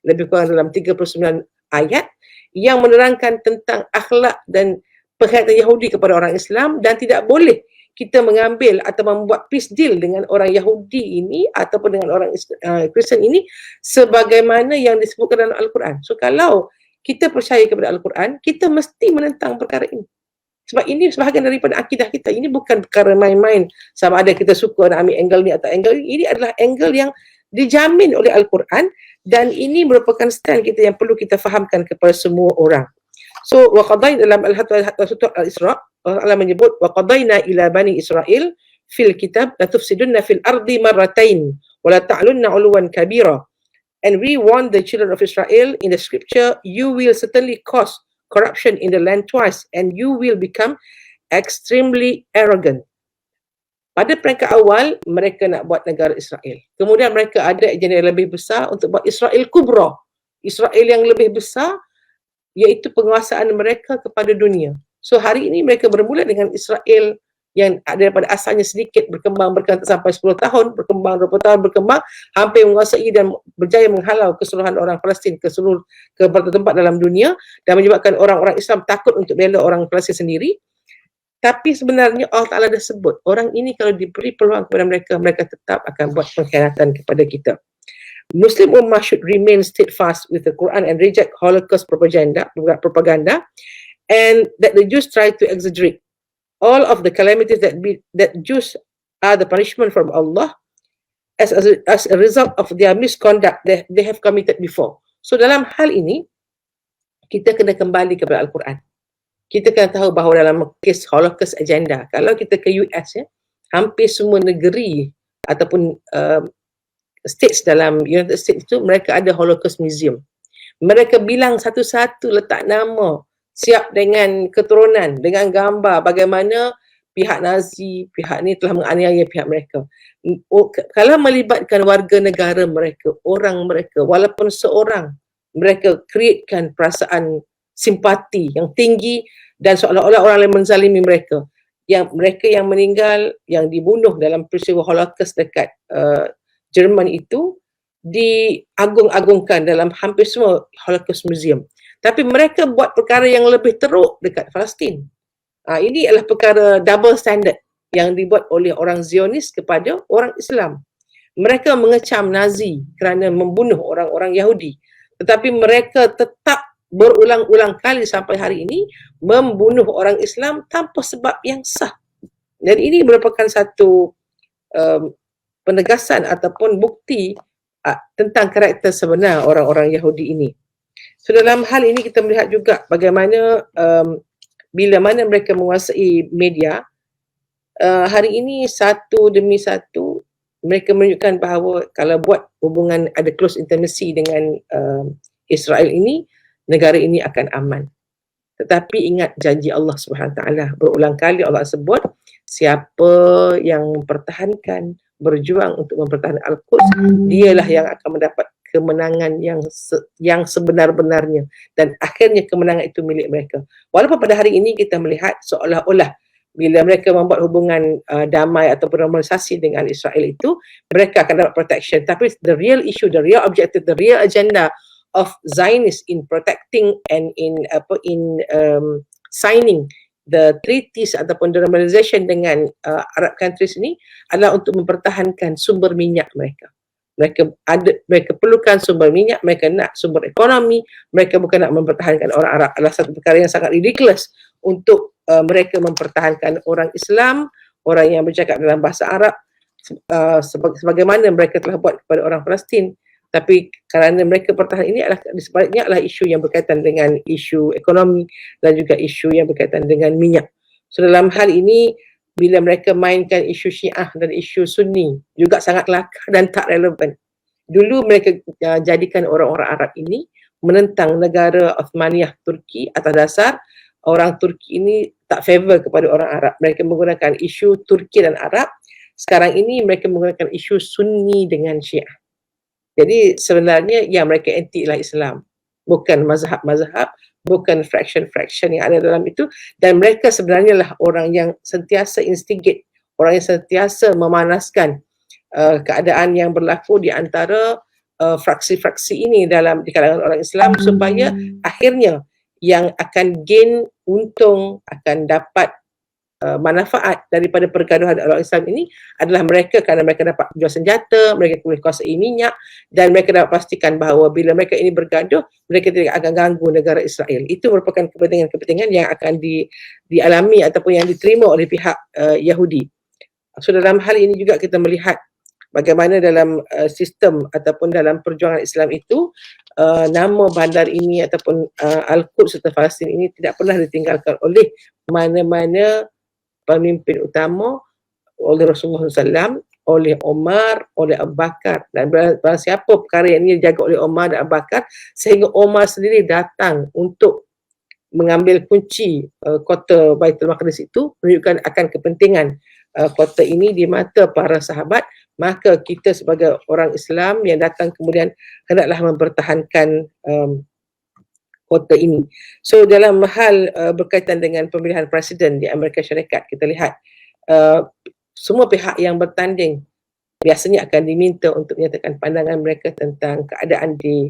lebih kurang dalam 39 ayat yang menerangkan tentang akhlak dan pengkhianatan Yahudi kepada orang Islam, dan tidak boleh kita mengambil atau membuat peace deal dengan orang Yahudi ini ataupun dengan orang Kristen ini sebagaimana yang disebutkan dalam Al-Quran. So kalau kita percaya kepada Al-Quran, kita mesti menentang perkara ini. Sebab ini sebahagian daripada akidah kita. Ini bukan perkara main-main sama ada kita suka nak ambil angle ni atau angle ni. Ini adalah angle yang dijamin oleh Al-Quran, dan ini merupakan stand kita yang perlu kita fahamkan kepada semua orang. So wa qadaina dalam surah Al-Isra, Allah menyebut wa qadaina ila bani Israil fil kitab la tufsidunna fil ardi marratain wa la ta'lunna 'uluwan kabira, and we warned the children of Israel in the scripture, you will certainly cause corruption in the land twice and you will become extremely arrogant. Pada peringkat awal, mereka nak buat negara Israel. Kemudian mereka ada agenda yang lebih besar untuk buat Israel Kubra. Israel yang lebih besar, iaitu penguasaan mereka kepada dunia. So hari ini mereka bermula dengan Israel yang daripada asalnya sedikit berkembang sampai 10 tahun, berkembang 20 tahun, berkembang, hampir menguasai dan berjaya menghalau keseluruhan orang Palestin ke berbagai tempat dalam dunia dan menyebabkan orang-orang Islam takut untuk bela orang Palestin sendiri. Tapi sebenarnya Allah Ta'ala dah sebut, orang ini kalau diberi peluang kepada mereka, mereka tetap akan buat pengkhianatan kepada kita. Muslim Ummah should remain steadfast with the Quran and reject Holocaust propaganda, and that the Jews try to exaggerate. All of the calamities that Jews are the punishment from Allah as a result of their misconduct that they have committed before. So dalam hal ini, kita kena kembali kepada Al-Quran. Kita kena tahu bahawa dalam kes Holocaust agenda, kalau kita ke US, ya, hampir semua negeri ataupun states dalam United States itu, mereka ada Holocaust Museum. Mereka bilang satu-satu, letak nama, siap dengan keturunan, dengan gambar bagaimana pihak Nazi, pihak ni telah menganiaya pihak mereka. Kalau melibatkan warga negara mereka, orang mereka, walaupun seorang, mereka createkan perasaan simpati yang tinggi dan seolah-olah orang lain menzalimi mereka. Yang mereka yang meninggal, yang dibunuh dalam peristiwa Holocaust dekat Jerman itu diagung-agungkan dalam hampir semua Holocaust Museum. Tapi mereka buat perkara yang lebih teruk dekat Palestin. Ini adalah perkara double standard yang dibuat oleh orang Zionis kepada orang Islam. Mereka mengecam Nazi kerana membunuh orang-orang Yahudi. Tetapi mereka tetap berulang-ulang kali sampai hari ini membunuh orang Islam tanpa sebab yang sah. Dan ini merupakan satu penegasan ataupun bukti tentang karakter sebenar orang-orang Yahudi ini. So dalam hal ini kita melihat juga bagaimana bila mana mereka menguasai media, hari ini satu demi satu mereka menunjukkan bahawa kalau buat hubungan ada close intimacy dengan Israel ini, negara ini akan aman. Tetapi ingat janji Allah Subhanahu Wa Taala, berulang kali Allah sebut siapa yang mempertahankan, berjuang untuk mempertahankan Al-Quds, dialah yang akan mendapat kemenangan yang sebenar-benarnya, dan akhirnya kemenangan itu milik mereka. Walaupun pada hari ini kita melihat seolah-olah bila mereka membuat hubungan damai atau normalisasi dengan Israel itu, mereka akan dapat protection. Tapi the real issue, the real objective, the real agenda of Zionists in protecting and in signing the treaties ataupun the normalization dengan Arab countries ini adalah untuk mempertahankan sumber minyak mereka. Mereka perlukan sumber minyak, mereka nak sumber ekonomi, mereka bukan nak mempertahankan orang Arab. Adalah satu perkara yang sangat ridiculous untuk mereka mempertahankan orang Islam, orang yang bercakap dalam bahasa Arab, sebagaimana mereka telah buat kepada orang Palestin. Tapi kerana mereka pertahan ini adalah sebaliknya adalah isu yang berkaitan dengan isu ekonomi dan juga isu yang berkaitan dengan minyak. So dalam hal ini, bila mereka mainkan isu Syiah dan isu Sunni juga sangat kelakar dan tak relevan. Dulu mereka jadikan orang-orang Arab ini menentang negara Uthmaniyah Turki atas dasar orang Turki ini tak favor kepada orang Arab. Mereka menggunakan isu Turki dan Arab. Sekarang ini mereka menggunakan isu Sunni dengan Syiah. Jadi sebenarnya yang mereka anti ialah Islam, bukan mazhab-mazhab, bukan fraction-fraction yang ada dalam itu, dan mereka sebenarnya lah orang yang sentiasa instigate, orang yang sentiasa memanaskan keadaan yang berlaku di antara fraksi-fraksi ini di kalangan orang Islam, supaya akhirnya yang akan gain untung, akan dapat manfaat daripada pergaduhan orang Islam ini adalah mereka, kerana mereka dapat jual senjata, mereka boleh kuasai minyak, dan mereka dapat pastikan bahawa bila mereka ini bergaduh, mereka tidak akan ganggu negara Israel. Itu merupakan kepentingan-kepentingan yang akan dialami ataupun yang diterima oleh pihak Yahudi. So dalam hal ini juga kita melihat bagaimana dalam sistem ataupun dalam perjuangan Islam itu nama bandar ini ataupun Al-Quds serta Palestin ini tidak pernah ditinggalkan oleh mana-mana pemimpin utama, oleh Rasulullah SAW, oleh Omar, oleh Abu Bakar, dan barang siapa perkara yang ini dijaga oleh Omar dan Abu Bakar, sehingga Omar sendiri datang untuk mengambil kunci kota Baitul Maqdis itu, menunjukkan akan kepentingan kota ini di mata para sahabat. Maka kita sebagai orang Islam yang datang kemudian hendaklah mempertahankan kota ini. So dalam hal berkaitan dengan pemilihan presiden di Amerika Syarikat, kita lihat semua pihak yang bertanding biasanya akan diminta untuk menyatakan pandangan mereka tentang keadaan di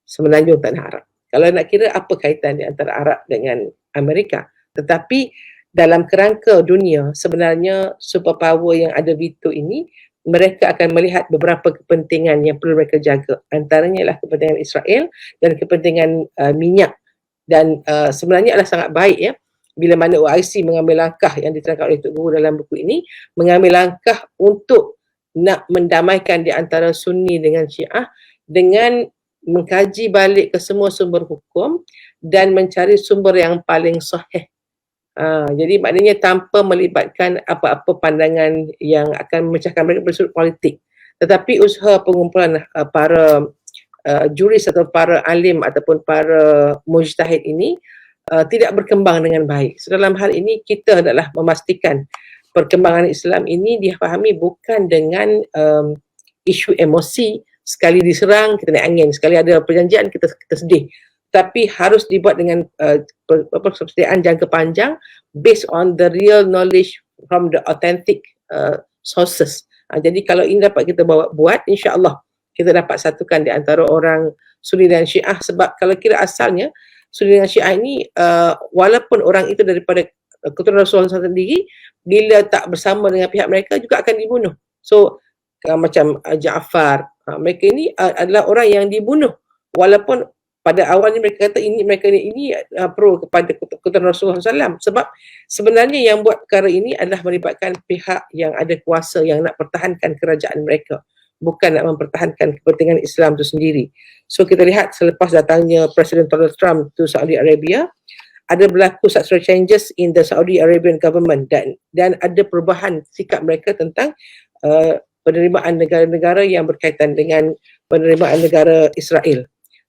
semenanjung Tanah Arab. Kalau nak kira apa kaitan di antara Arab dengan Amerika, tetapi dalam kerangka dunia sebenarnya superpower yang ada veto ini, mereka akan melihat beberapa kepentingan yang perlu mereka jaga. Antaranya adalah kepentingan Israel dan kepentingan minyak. Dan sebenarnya adalah sangat baik ya, bila mana OIC mengambil langkah yang diterangkan oleh Tok Guru dalam buku ini, mengambil langkah untuk nak mendamaikan di antara Sunni dengan Syiah dengan mengkaji balik ke semua sumber hukum dan mencari sumber yang paling sahih. Jadi maknanya tanpa melibatkan apa-apa pandangan yang akan memecahkan mereka dari sudut politik. Tetapi usaha pengumpulan para juris atau para alim ataupun para mujtahid ini tidak berkembang dengan baik. So dalam hal ini kita adalah memastikan perkembangan Islam ini difahami bukan dengan isu emosi, sekali diserang kita naik angin, sekali ada perjanjian kita sedih, tapi harus dibuat dengan persediaan jangka panjang based on the real knowledge from the authentic sources. Jadi kalau ini dapat kita buat, insya-Allah kita dapat satukan di antara orang Sunni dan Syiah, sebab kalau kira asalnya Sunni dan Syiah ini walaupun orang itu daripada keturunan Rasulullah SAW sendiri, bila tak bersama dengan pihak mereka juga akan dibunuh. So macam Ja'far, mereka ini adalah orang yang dibunuh walaupun pada awalnya mereka kata mereka ini pro kepada keturunan Rasulullah SAW, sebab sebenarnya yang buat perkara ini adalah melibatkan pihak yang ada kuasa yang nak pertahankan kerajaan mereka, bukan nak mempertahankan kepentingan Islam itu sendiri. So kita lihat selepas datangnya Presiden Donald Trump to Saudi Arabia, ada berlaku structural changes in the Saudi Arabian government dan ada perubahan sikap mereka tentang penerimaan negara-negara yang berkaitan dengan penerimaan negara Israel.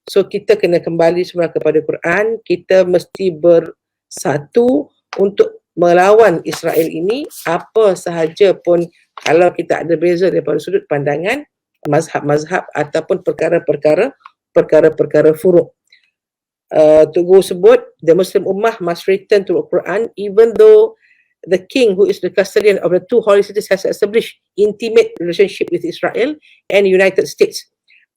So kita kena kembali semula kepada Quran, kita mesti bersatu untuk melawan Israel ini, apa sahaja pun kalau kita ada beza daripada sudut pandangan mazhab-mazhab ataupun perkara-perkara furuk. Tugu sebut the Muslim Ummah must return to the Quran even though the king who is the custodian of the two holy cities has established intimate relationship with Israel and United States.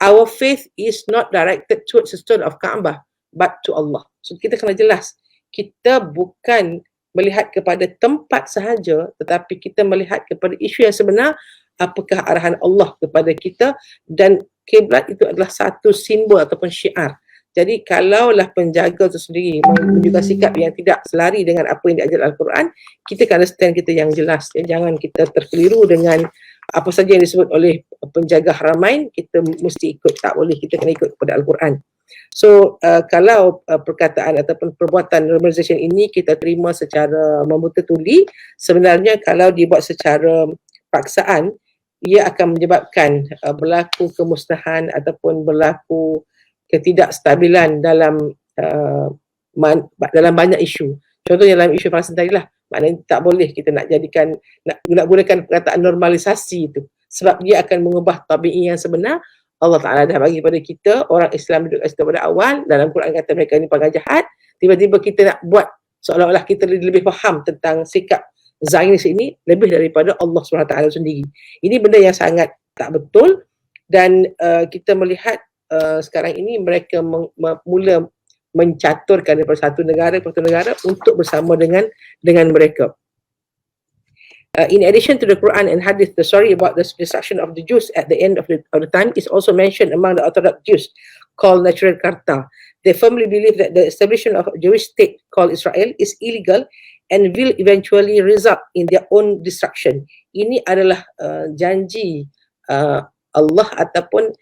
Our faith is not directed towards the stone of Kaabah but to Allah. So kita kena jelas, kita bukan melihat kepada tempat sahaja, tetapi kita melihat kepada isu yang sebenar, apakah arahan Allah kepada kita, dan kiblat itu adalah satu simbol ataupun syiar. Jadi kalaulah penjaga itu sendiri menunjukkan sikap yang tidak selari dengan apa yang diajar Al-Quran, kita kena stand kita yang jelas. Jangan kita terkeliru dengan apa saja yang disebut oleh penjaga haramain, kita mesti ikut. Tak boleh, kita kena ikut kepada Al-Quran. So kalau perkataan ataupun perbuatan normalization ini kita terima secara membuta tuli, sebenarnya kalau dibuat secara paksaan, ia akan menyebabkan berlaku kemusnahan ataupun berlaku ketidakstabilan dalam banyak isu. Contohnya dalam isu Palestin tadilah, maknanya tak boleh kita nak jadikan, nak gunakan perkataan normalisasi itu, sebab dia akan mengubah tabi'i yang sebenar. Allah Ta'ala dah bagi pada kita, orang Islam duduk kat situ pada awal, dalam Quran kata mereka ni perangai jahat, tiba-tiba kita nak buat seolah-olah kita lebih faham tentang sikap Zionis ini lebih daripada Allah SWT sendiri. Ini benda yang sangat tak betul, dan kita melihat sekarang ini mereka mula mencaturkan daripada satu negara untuk bersama dengan mereka. In addition to the Quran and Hadith, the story about the destruction of the Jews at the end of the time is also mentioned among the Orthodox Jews called Natural Karta. They firmly believe that the establishment of a Jewish state called Israel is illegal and will eventually result in their own destruction. Ini adalah janji Allah ataupun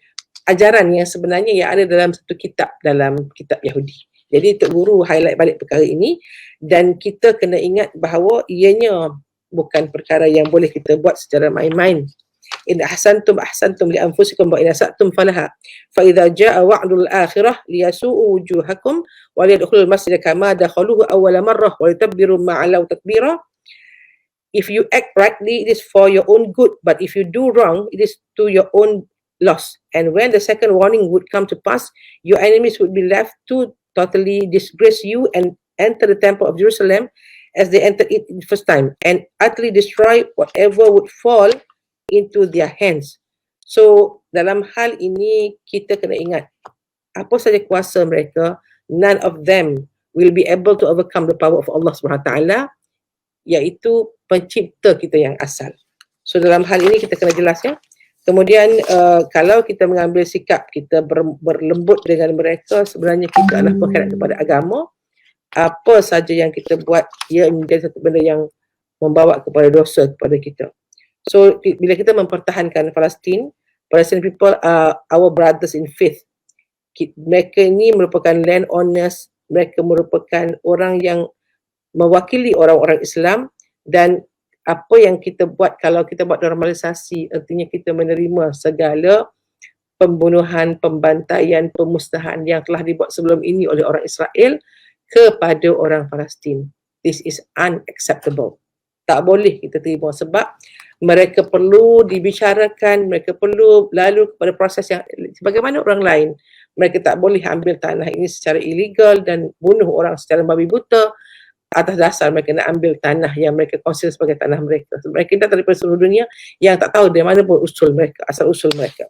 ajaran yang sebenarnya yang ada dalam satu kitab, dalam kitab Yahudi. Jadi Tok Guru highlight balik perkara ini, dan kita kena ingat bahawa ianya bukan perkara yang boleh kita buat secara main-main. In ahsantum ahsantum li anfusikum wa in asatum falaha. Fa idza jaa wa'dul akhirah liyasu'u wujuhakum wa liyadkhulul masjida kama dakhaluhu awwala marrah wa litabbiru ma'alau takbira. If you act rightly, it is for your own good, but if you do wrong, it is to your own loss. And when the second warning would come to pass, your enemies would be left to totally disgrace you and enter the temple of Jerusalem as they entered it the first time, and utterly destroy whatever would fall into their hands. So dalam hal ini kita kena ingat, apa saja kuasa mereka, none of them will be able to overcome the power of Allah SWT, iaitu pencipta kita yang asal. So dalam hal ini kita kena jelas, ya. Kemudian kalau kita mengambil sikap kita berlembut dengan mereka, sebenarnya kita adalah berkaitan kepada agama. Apa saja yang kita buat, ia menjadi satu benda yang membawa kepada dosa kepada kita. So bila kita mempertahankan Palestin people are our brothers in faith. Mereka ini merupakan landowners, mereka merupakan orang yang mewakili orang-orang Islam, dan apa yang kita buat, kalau kita buat normalisasi, artinya kita menerima segala pembunuhan, pembantaian, pemusnahan yang telah dibuat sebelum ini oleh orang Israel. kepada orang Palestin. This is unacceptable. Tak boleh kita terima sebab mereka perlu dibicarakan, mereka perlu lalu kepada proses yang sebagaimana orang lain. Mereka tak boleh ambil tanah ini secara ilegal dan bunuh orang secara babi buta atas dasar mereka nak ambil tanah yang mereka consider sebagai tanah mereka. Mereka datang daripada seluruh dunia yang tak tahu dari mana pun usul mereka, asal usul mereka.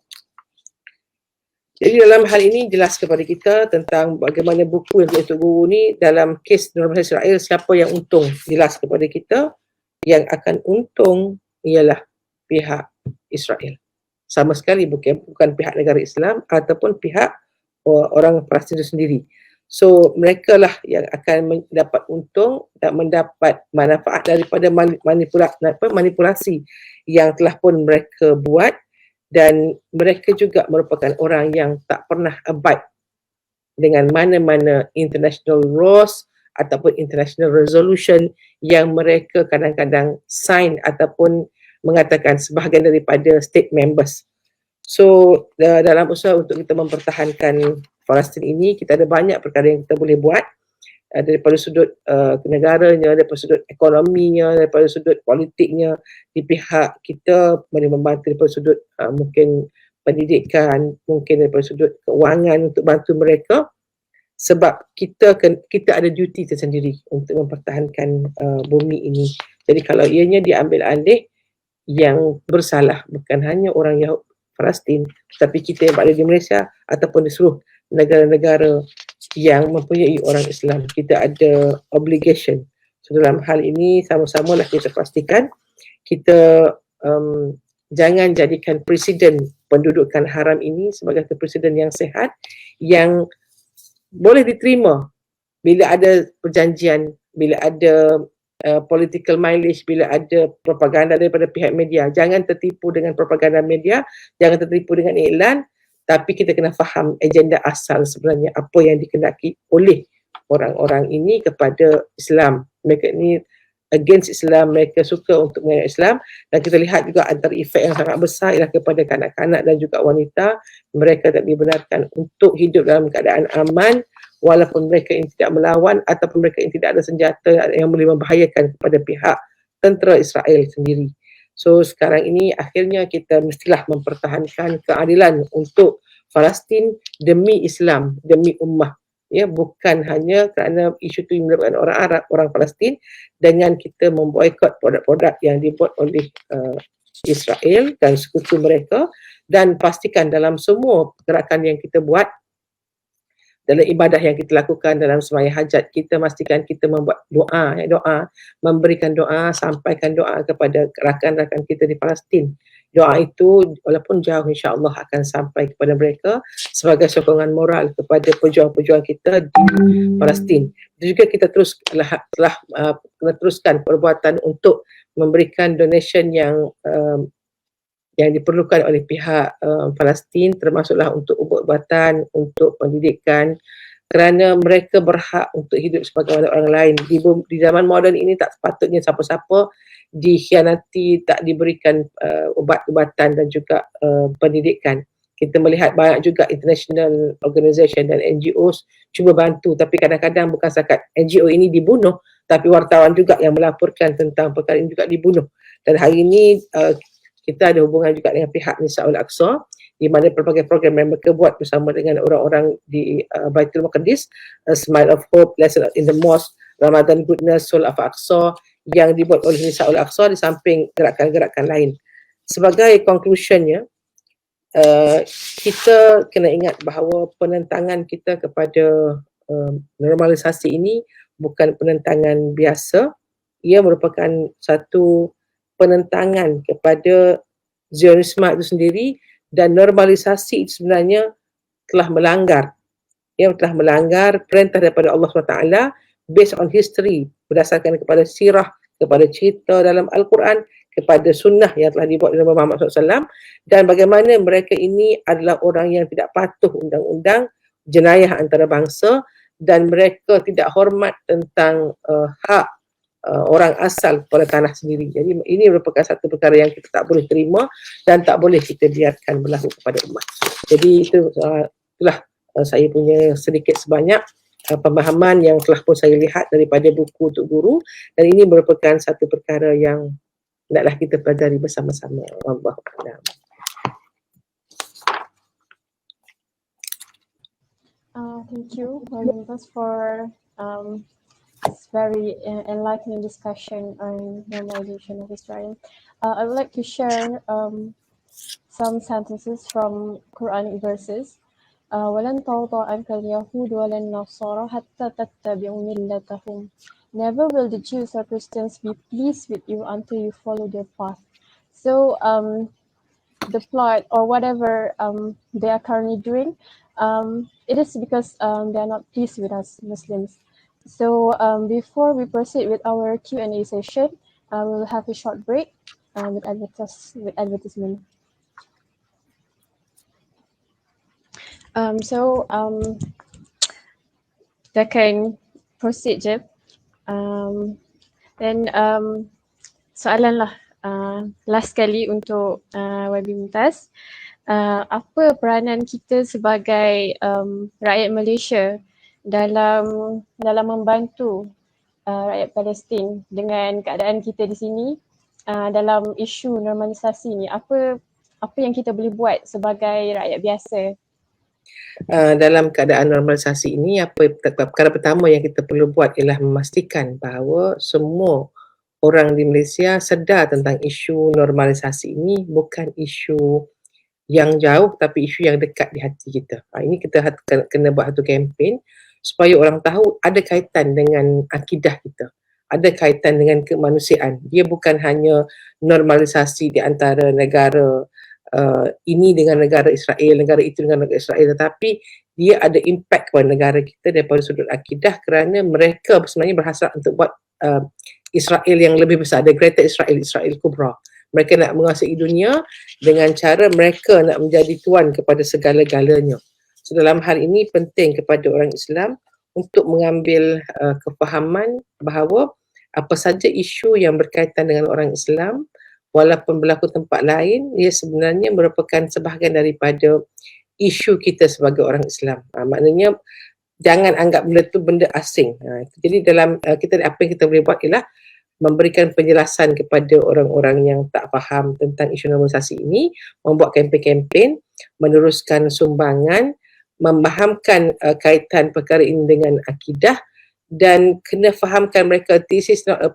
Jadi dalam hal ini jelas kepada kita tentang bagaimana buku yang Tuan Guru ni dalam kes normalisasi Israel, siapa yang untung, jelas kepada kita yang akan untung ialah pihak Israel. Sama sekali bukan pihak negara Islam ataupun pihak orang Palestin itu sendiri. So mereka lah yang akan mendapat untung dan mendapat manfaat daripada manipulasi yang telah pun mereka buat, dan mereka juga merupakan orang yang tak pernah abide dengan mana-mana international laws ataupun international resolution yang mereka kadang-kadang sign ataupun mengatakan sebahagian daripada state members. So dalam usaha untuk kita mempertahankan Palestin ini, kita ada banyak perkara yang kita boleh buat daripada sudut negaranya, daripada sudut ekonominya, daripada sudut politiknya. Di pihak kita boleh membantu daripada sudut mungkin pendidikan, mungkin daripada sudut keuangan untuk bantu mereka, sebab kita ada duty tersendiri untuk mempertahankan bumi ini. Jadi kalau ianya diambil alih, yang bersalah bukan hanya orang Yahudi Palestin, tetapi kita yang berada di Malaysia ataupun di seluruh negara-negara yang mempunyai orang Islam. Kita ada obligation. So dalam hal ini sama-samalah kita pastikan kita jangan jadikan presiden pendudukan haram ini sebagai presiden yang sehat, yang boleh diterima bila ada perjanjian, bila ada political mileage, bila ada propaganda daripada pihak media. Jangan tertipu dengan propaganda media, jangan tertipu dengan iklan, tapi kita kena faham agenda asal sebenarnya apa yang dikehendaki oleh orang-orang ini kepada Islam. Mereka ini against Islam, mereka suka untuk mengenai Islam, dan kita lihat juga antara efek yang sangat besar ialah kepada kanak-kanak dan juga wanita. Mereka tak dibenarkan untuk hidup dalam keadaan aman walaupun mereka yang tidak melawan ataupun mereka yang tidak ada senjata yang boleh membahayakan kepada pihak tentera Israel sendiri. So sekarang ini akhirnya kita mestilah mempertahankan keadilan untuk Palestin demi Islam, demi ummah. Ya, bukan hanya kerana isu itu merupakan orang Arab, orang Palestin, dengan kita memboikot produk-produk yang dibuat oleh Israel dan sekutu mereka, dan pastikan dalam semua gerakan yang kita buat, dalam ibadah yang kita lakukan, dalam sembahyang hajat, kita pastikan kita membuat doa, memberikan doa, sampaikan doa kepada rakan-rakan kita di Palestin. Doa itu walaupun jauh, insya-Allah akan sampai kepada mereka sebagai sokongan moral kepada pejuang-pejuang kita di Palestin. Dan juga kita telah teruskan perbuatan untuk memberikan donation yang diperlukan oleh pihak Palestin, termasuklah untuk ubat-ubatan, untuk pendidikan, kerana mereka berhak untuk hidup sebagaimana orang lain. Di zaman moden ini tak sepatutnya siapa-siapa dikhianati, tak diberikan ubat-ubatan dan juga pendidikan. Kita melihat banyak juga international organisation dan NGOs cuba bantu, tapi kadang-kadang bukan setakat NGO ini dibunuh, tapi wartawan juga yang melaporkan tentang perkara ini juga dibunuh. Dan hari ini kita ada hubungan juga dengan pihak Nisa'ul Aqsa, di mana pelbagai program yang mereka buat bersama dengan orang-orang di Baitul Maqdis, Smile of Hope, Lesson in the Mosque, Ramadan Goodness, Soul of Aqsa, yang dibuat oleh Nisa'ul Aqsa di samping gerakan-gerakan lain. Sebagai conclusionnya, kita kena ingat bahawa penentangan kita kepada normalisasi ini bukan penentangan biasa. Ia merupakan satu penentangan kepada Zionisme itu sendiri, dan normalisasi itu sebenarnya telah melanggar. Ia telah melanggar perintah daripada Allah SWT based on history, berdasarkan kepada sirah, kepada cerita dalam Al-Quran, kepada sunnah yang telah dibuat oleh Muhammad SAW, dan bagaimana mereka ini adalah orang yang tidak patuh undang-undang, jenayah antarabangsa, dan mereka tidak hormat tentang hak orang asal pada tanah sendiri. Jadi ini merupakan satu perkara yang kita tak boleh terima dan tak boleh kita biarkan berlaku kepada umat. Jadi itulah saya punya sedikit sebanyak pemahaman yang telah pun saya lihat daripada buku untuk guru, dan ini merupakan satu perkara yang hendaklah kita pelajari bersama-sama. Wallahu a'lam. Thank you, Marlintas, for this very enlightening discussion on normalization of Israel. I would like to share some sentences from Quranic verses. وَلَنْ تَرْضَى عَنْكَ الْيَهُودُ وَلَا النَّصَارَى حَتَّى تَتَّبِعُوا مِلَّتَهُمْ. Never will the Jews or Christians be pleased with you until you follow their path. So the plot or whatever they are currently doing, it is because they are not pleased with us Muslims. So before we proceed with our Q&A session, we'll have a short break with advertisement. Kita akan proceed je. Then soalan lah last kali untuk YB Mumtaz. Apa peranan kita sebagai rakyat Malaysia dalam membantu rakyat Palestin dengan keadaan kita di sini dalam isu normalisasi ni? Apa yang kita boleh buat sebagai rakyat biasa? Dalam keadaan normalisasi ini, perkara pertama yang kita perlu buat ialah memastikan bahawa semua orang di Malaysia sedar tentang isu normalisasi ini bukan isu yang jauh tapi isu yang dekat di hati kita. Ini kita kena buat satu kempen supaya orang tahu ada kaitan dengan akidah kita, ada kaitan dengan kemanusiaan. Dia bukan hanya normalisasi di antara negara ini dengan negara Israel, negara itu dengan negara Israel, tetapi dia ada impak kepada negara kita daripada sudut akidah, kerana mereka sebenarnya berhasrat untuk buat Israel yang lebih besar, the greater Israel, Israel Kubra. Mereka nak menguasai dunia dengan cara mereka nak menjadi tuan kepada segala-galanya. So dalam hal ini penting kepada orang Islam untuk mengambil kefahaman bahawa apa saja isu yang berkaitan dengan orang Islam, walaupun berlaku tempat lain, ia sebenarnya merupakan sebahagian daripada isu kita sebagai orang Islam. Maknanya jangan anggap benda itu benda asing. Jadi dalam apa yang kita boleh buat ialah memberikan penjelasan kepada orang-orang yang tak faham tentang isu normalisasi ini, membuat kempen-kempen, meneruskan sumbangan, memahamkan kaitan perkara ini dengan akidah, dan kena fahamkan mereka this is not a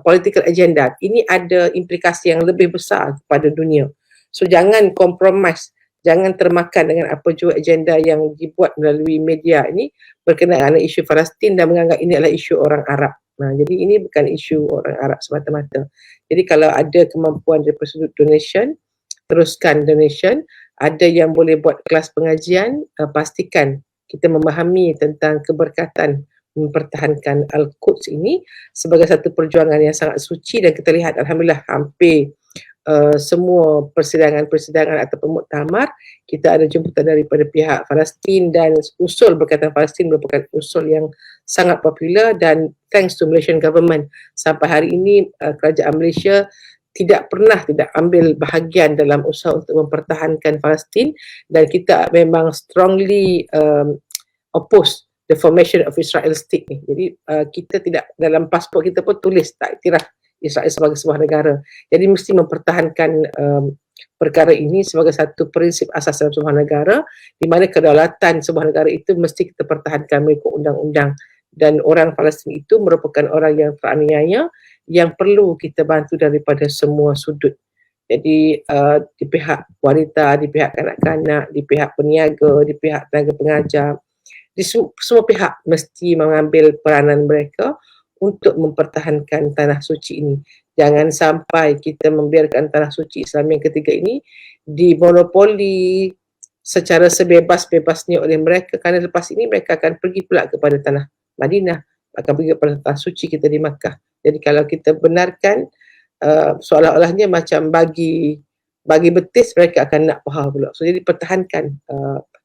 political agenda. Ini ada implikasi yang lebih besar kepada dunia. So jangan compromise, jangan termakan dengan apa jua agenda yang dibuat melalui media ini berkenaan dengan isu Palestin dan menganggap ini adalah isu orang Arab. Jadi ini bukan isu orang Arab semata-mata. Jadi kalau ada kemampuan daripada sudut donation, teruskan donation. Ada yang boleh buat kelas pengajian, pastikan kita memahami tentang keberkatan mempertahankan Al-Quds ini sebagai satu perjuangan yang sangat suci, dan kita lihat Alhamdulillah hampir semua persidangan atau muktamar kita ada jemputan daripada pihak Palestin, dan usul berkaitan Palestin merupakan usul yang sangat popular, dan thanks to Malaysian government sampai hari ini kerajaan Malaysia tidak ambil bahagian dalam usaha untuk mempertahankan Palestin, dan kita memang strongly oppose the formation of Israel state ni. Jadi kita tidak, dalam pasport kita pun tulis tak iktiraf Israel sebagai sebuah negara. Jadi mesti mempertahankan perkara ini sebagai satu prinsip asas dalam sebuah negara, di mana kedaulatan sebuah negara itu mesti kita pertahankan mengikut undang-undang, dan orang Palestin itu merupakan orang yang teraniaya yang perlu kita bantu daripada semua sudut. Jadi di pihak wanita, di pihak kanak-kanak, di pihak peniaga, di pihak tenaga pengajar, di semua pihak mesti mengambil peranan mereka untuk mempertahankan tanah suci ini. Jangan sampai kita membiarkan tanah suci Islam yang ketiga ini dimonopoli secara sebebas-bebasnya oleh mereka, kerana lepas ini mereka akan pergi pula kepada tanah Madinah, akan pergi kepada tanah suci kita di Makkah. Jadi kalau kita benarkan seolah-olahnya macam bagi betis, mereka akan nak paha pula. So jadi pertahankan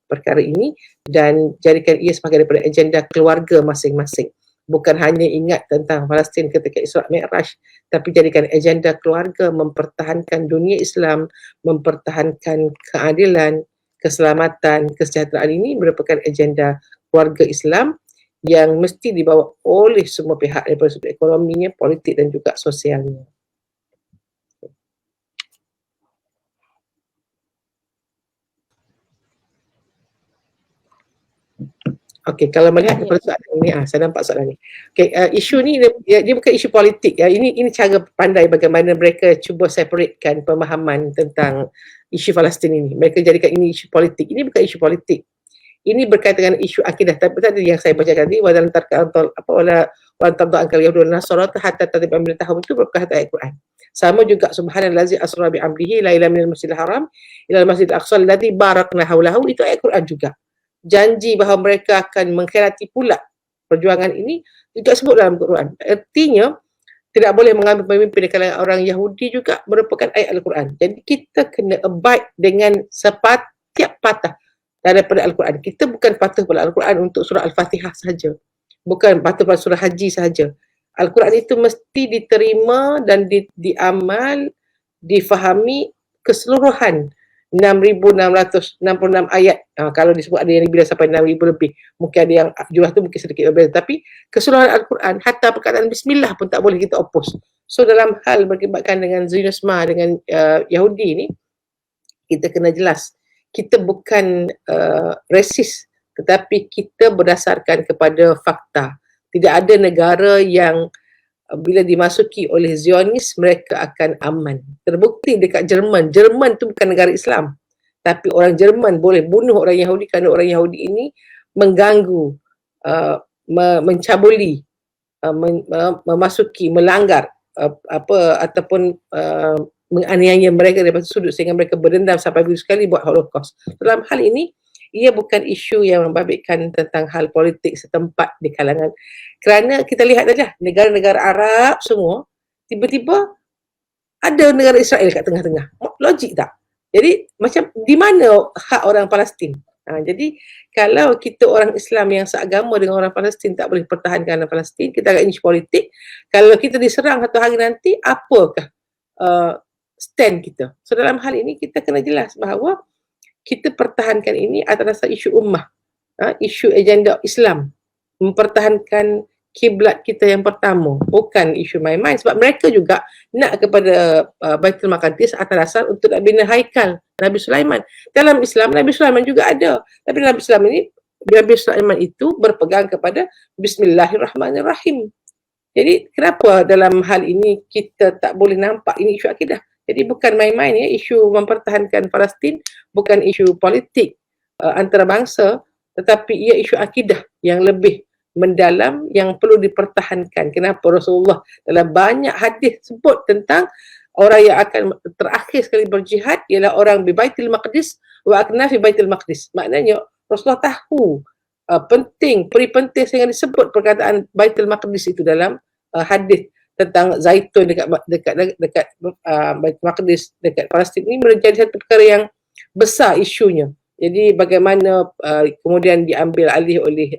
perkara ini dan jadikan ia sebagai daripada agenda keluarga masing-masing. Bukan hanya ingat tentang Palestin ketika Isra' Mi'raj, tapi jadikan agenda keluarga mempertahankan dunia Islam, mempertahankan keadilan, keselamatan, kesejahteraan ini merupakan agenda keluarga Islam yang mesti dibawa oleh semua pihak daripada sudut ekonominya, politik dan juga sosialnya. Okey, kalau melihat kepada soalan ini, saya nampak soalan ni. Okey, isu ni dia bukan isu politik ya. Ini cara pandai bagaimana mereka cuba separatekan pemahaman tentang isu Palestin ini. Mereka jadikan ini isu politik. Ini bukan isu politik. Ini berkaitan dengan isu akidah. Tapi tadi yang saya baca tadi, wa dalam angkal Yahudi dan Nasara hatta tatib ambil tahun itu berkaitan ayat Quran. Sama juga subhanallazi asra bi amrihi la ilaha minal masjidil haram ila masjidil aqsa alladzi barakna haulahu, itu ayat Quran juga. Janji bahawa mereka akan mengkhianati pula perjuangan ini juga sebut dalam Quran. Artinya tidak boleh mengambil pemimpin di kalangan orang Yahudi juga merupakan ayat Al-Quran. Jadi kita kena abide dengan setiap patah daripada Al-Quran. Kita bukan patuh pada Al-Quran untuk surah Al-Fatihah sahaja. Bukan patuh pada surah Haji sahaja. Al-Quran itu mesti diterima dan diamal, difahami keseluruhan 6,666 ayat. Kalau disebut ada yang bila sampai 6,000 lebih. Mungkin ada yang jumlah tu mungkin sedikit berbeza. Tapi keseluruhan Al-Quran, hatta perkataan Bismillah pun tak boleh kita oppose. So dalam hal berkaitan dengan Zionisme, dengan Yahudi ni, kita kena jelas. Kita bukan resis, tetapi kita berdasarkan kepada fakta. Tidak ada negara yang bila dimasuki oleh Zionis mereka akan aman. Terbukti dekat Jerman. Jerman tu bukan negara Islam. Tapi orang Jerman boleh bunuh orang Yahudi kerana orang Yahudi ini mengganggu, mencabuli, memasuki, melanggar ataupun menganiaya mereka daripada sudut sehingga mereka berdendam sampai begitu sekali buat Holocaust. Dalam hal ini, ia bukan isu yang membabitkan tentang hal politik setempat di kalangan. Kerana kita lihat saja negara-negara Arab semua, tiba-tiba ada negara Israel kat tengah-tengah. Logik tak? Jadi macam di mana hak orang Palestin? Jadi kalau kita orang Islam yang seagama dengan orang Palestin tak boleh pertahankan orang Palestin, kita agak isu politik. Kalau kita diserang satu hari nanti, apakah stand kita? So dalam hal ini kita kena jelas bahawa kita pertahankan ini atas isu ummah, isu agenda Islam, mempertahankan kiblat kita yang pertama, bukan isu main-main. Sebab mereka juga nak kepada Baitul Maqdis atas dasar untuk nak bina haikal Nabi Sulaiman. Dalam Islam, Nabi Sulaiman juga ada. Tapi dalam Islam ini, Nabi Sulaiman itu berpegang kepada Bismillahirrahmanirrahim. Jadi kenapa dalam hal ini kita tak boleh nampak ini isu akidah? Jadi bukan main-main ya, isu mempertahankan Palestin bukan isu politik antarabangsa, tetapi ia isu akidah yang lebih mendalam yang perlu dipertahankan. Kenapa Rasulullah dalam banyak hadis sebut tentang orang yang akan terakhir sekali berjihad ialah orang di Baitul Maqdis wa akna fi Baitul Maqdis. Maknanya Rasulullah tahu peri penting sehingga disebut perkataan Baitul Maqdis itu dalam hadis tentang zaitun dekat Baitul Maqdis, dekat Palestin ini menjadi satu perkara yang besar isunya. Jadi bagaimana kemudian diambil alih oleh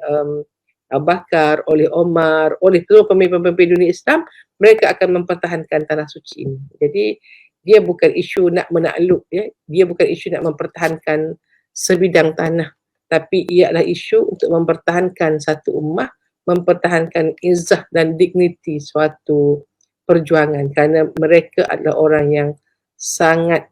Abu Bakar, oleh Omar, oleh seluruh pemimpin-pemimpin dunia Islam, mereka akan mempertahankan tanah suci ini. Jadi dia bukan isu nak menakluk ya, dia bukan isu nak mempertahankan sebidang tanah, tapi ia adalah isu untuk mempertahankan satu ummah, mempertahankan izzah dan dignity suatu perjuangan, kerana mereka adalah orang yang sangat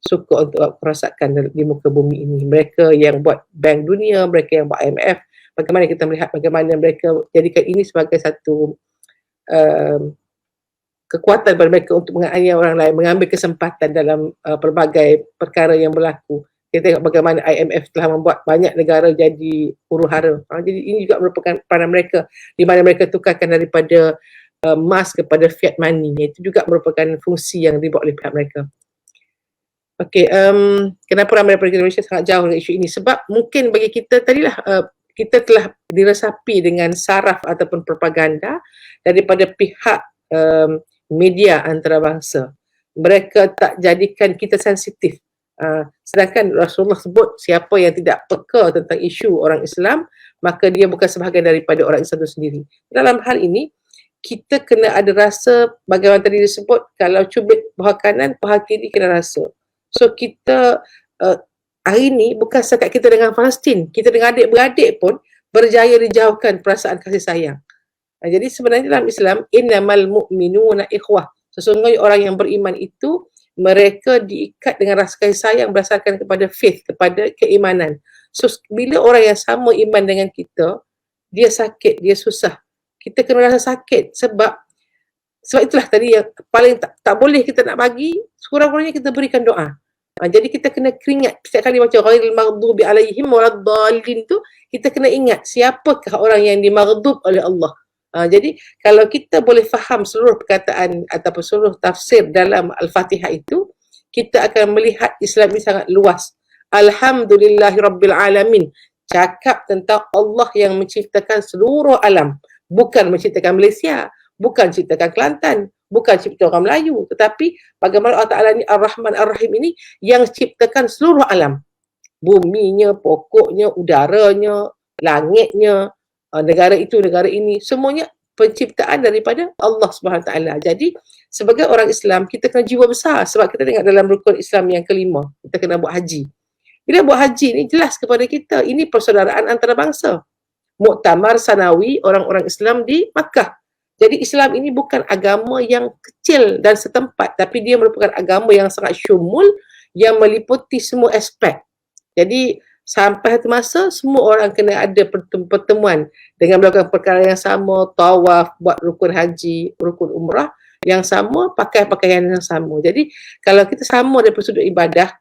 suka untuk kerosakan di muka bumi ini. Mereka yang buat Bank Dunia, mereka yang buat IMF. Bagaimana kita melihat bagaimana mereka jadikan ini sebagai satu kekuatan bagi mereka untuk menganiaya orang lain, mengambil kesempatan dalam pelbagai perkara yang berlaku. Kita tengok bagaimana IMF telah membuat banyak negara jadi huru-hara. Jadi ini juga merupakan peranan mereka di mana mereka tukarkan daripada emas kepada fiat money. Itu juga merupakan fungsi yang dibuat oleh pihak mereka. Okey, kenapa ramai daripada Indonesia sangat jauh dengan isu ini? Sebab mungkin bagi kita tadilah kita telah diresapi dengan saraf ataupun propaganda daripada pihak media antarabangsa. Mereka tak jadikan kita sensitif. Sedangkan Rasulullah sebut siapa yang tidak peka tentang isu orang Islam, maka dia bukan sebahagian daripada orang Islam itu sendiri. Dalam hal ini, kita kena ada rasa, bagaimana tadi disebut, kalau cubit paha kanan, paha kiri kena rasa. So kita hari ini bukan setakat kita dengan Palestin, kita dengan adik-beradik pun berjaya dijauhkan perasaan kasih sayang. Jadi sebenarnya dalam Islam, innamal mu'minuna ikhwah. Sesungguhnya orang yang beriman itu mereka diikat dengan rasa kasih sayang berdasarkan kepada faith, kepada keimanan. So bila orang yang sama iman dengan kita, dia sakit, dia susah, kita kena rasa sakit sebab itulah tadi yang paling tak boleh kita nak bagi, sekurang-kurangnya kita berikan doa. Jadi kita kena keringat setiap kali baca ghairil maghdubi alaihim waladdallin tu, kita kena ingat siapakah orang yang dimaghdub oleh Allah. Jadi kalau kita boleh faham seluruh perkataan ataupun seluruh tafsir dalam Al-Fatihah itu, kita akan melihat Islam ini sangat luas. Alhamdulillahirabbil alamin. Cakap tentang Allah yang menciptakan seluruh alam, bukan menciptakan Malaysia, bukan ciptakan Kelantan, bukan cipta orang Melayu, tetapi bagaimana Allah Ta'ala ni Ar-Rahman Ar-Rahim ini yang ciptakan seluruh alam. Buminya, pokoknya, udaranya, langitnya, negara itu, negara ini, semuanya penciptaan daripada Allah Subhanahu Taala. Jadi sebagai orang Islam, kita kena jiwa besar sebab kita tengok dalam rukun Islam yang kelima, kita kena buat haji. Bila buat haji ni jelas kepada kita, ini persaudaraan antarabangsa. Muktamar Sanawi orang-orang Islam di Makkah. Jadi Islam ini bukan agama yang kecil dan setempat, tapi dia merupakan agama yang sangat syumul, yang meliputi semua aspek. Jadi sampai satu masa semua orang kena ada pertemuan dengan melakukan perkara yang sama, tawaf, buat rukun haji, rukun umrah yang sama, pakai pakaian yang sama. Jadi kalau kita sama dari sudut ibadah,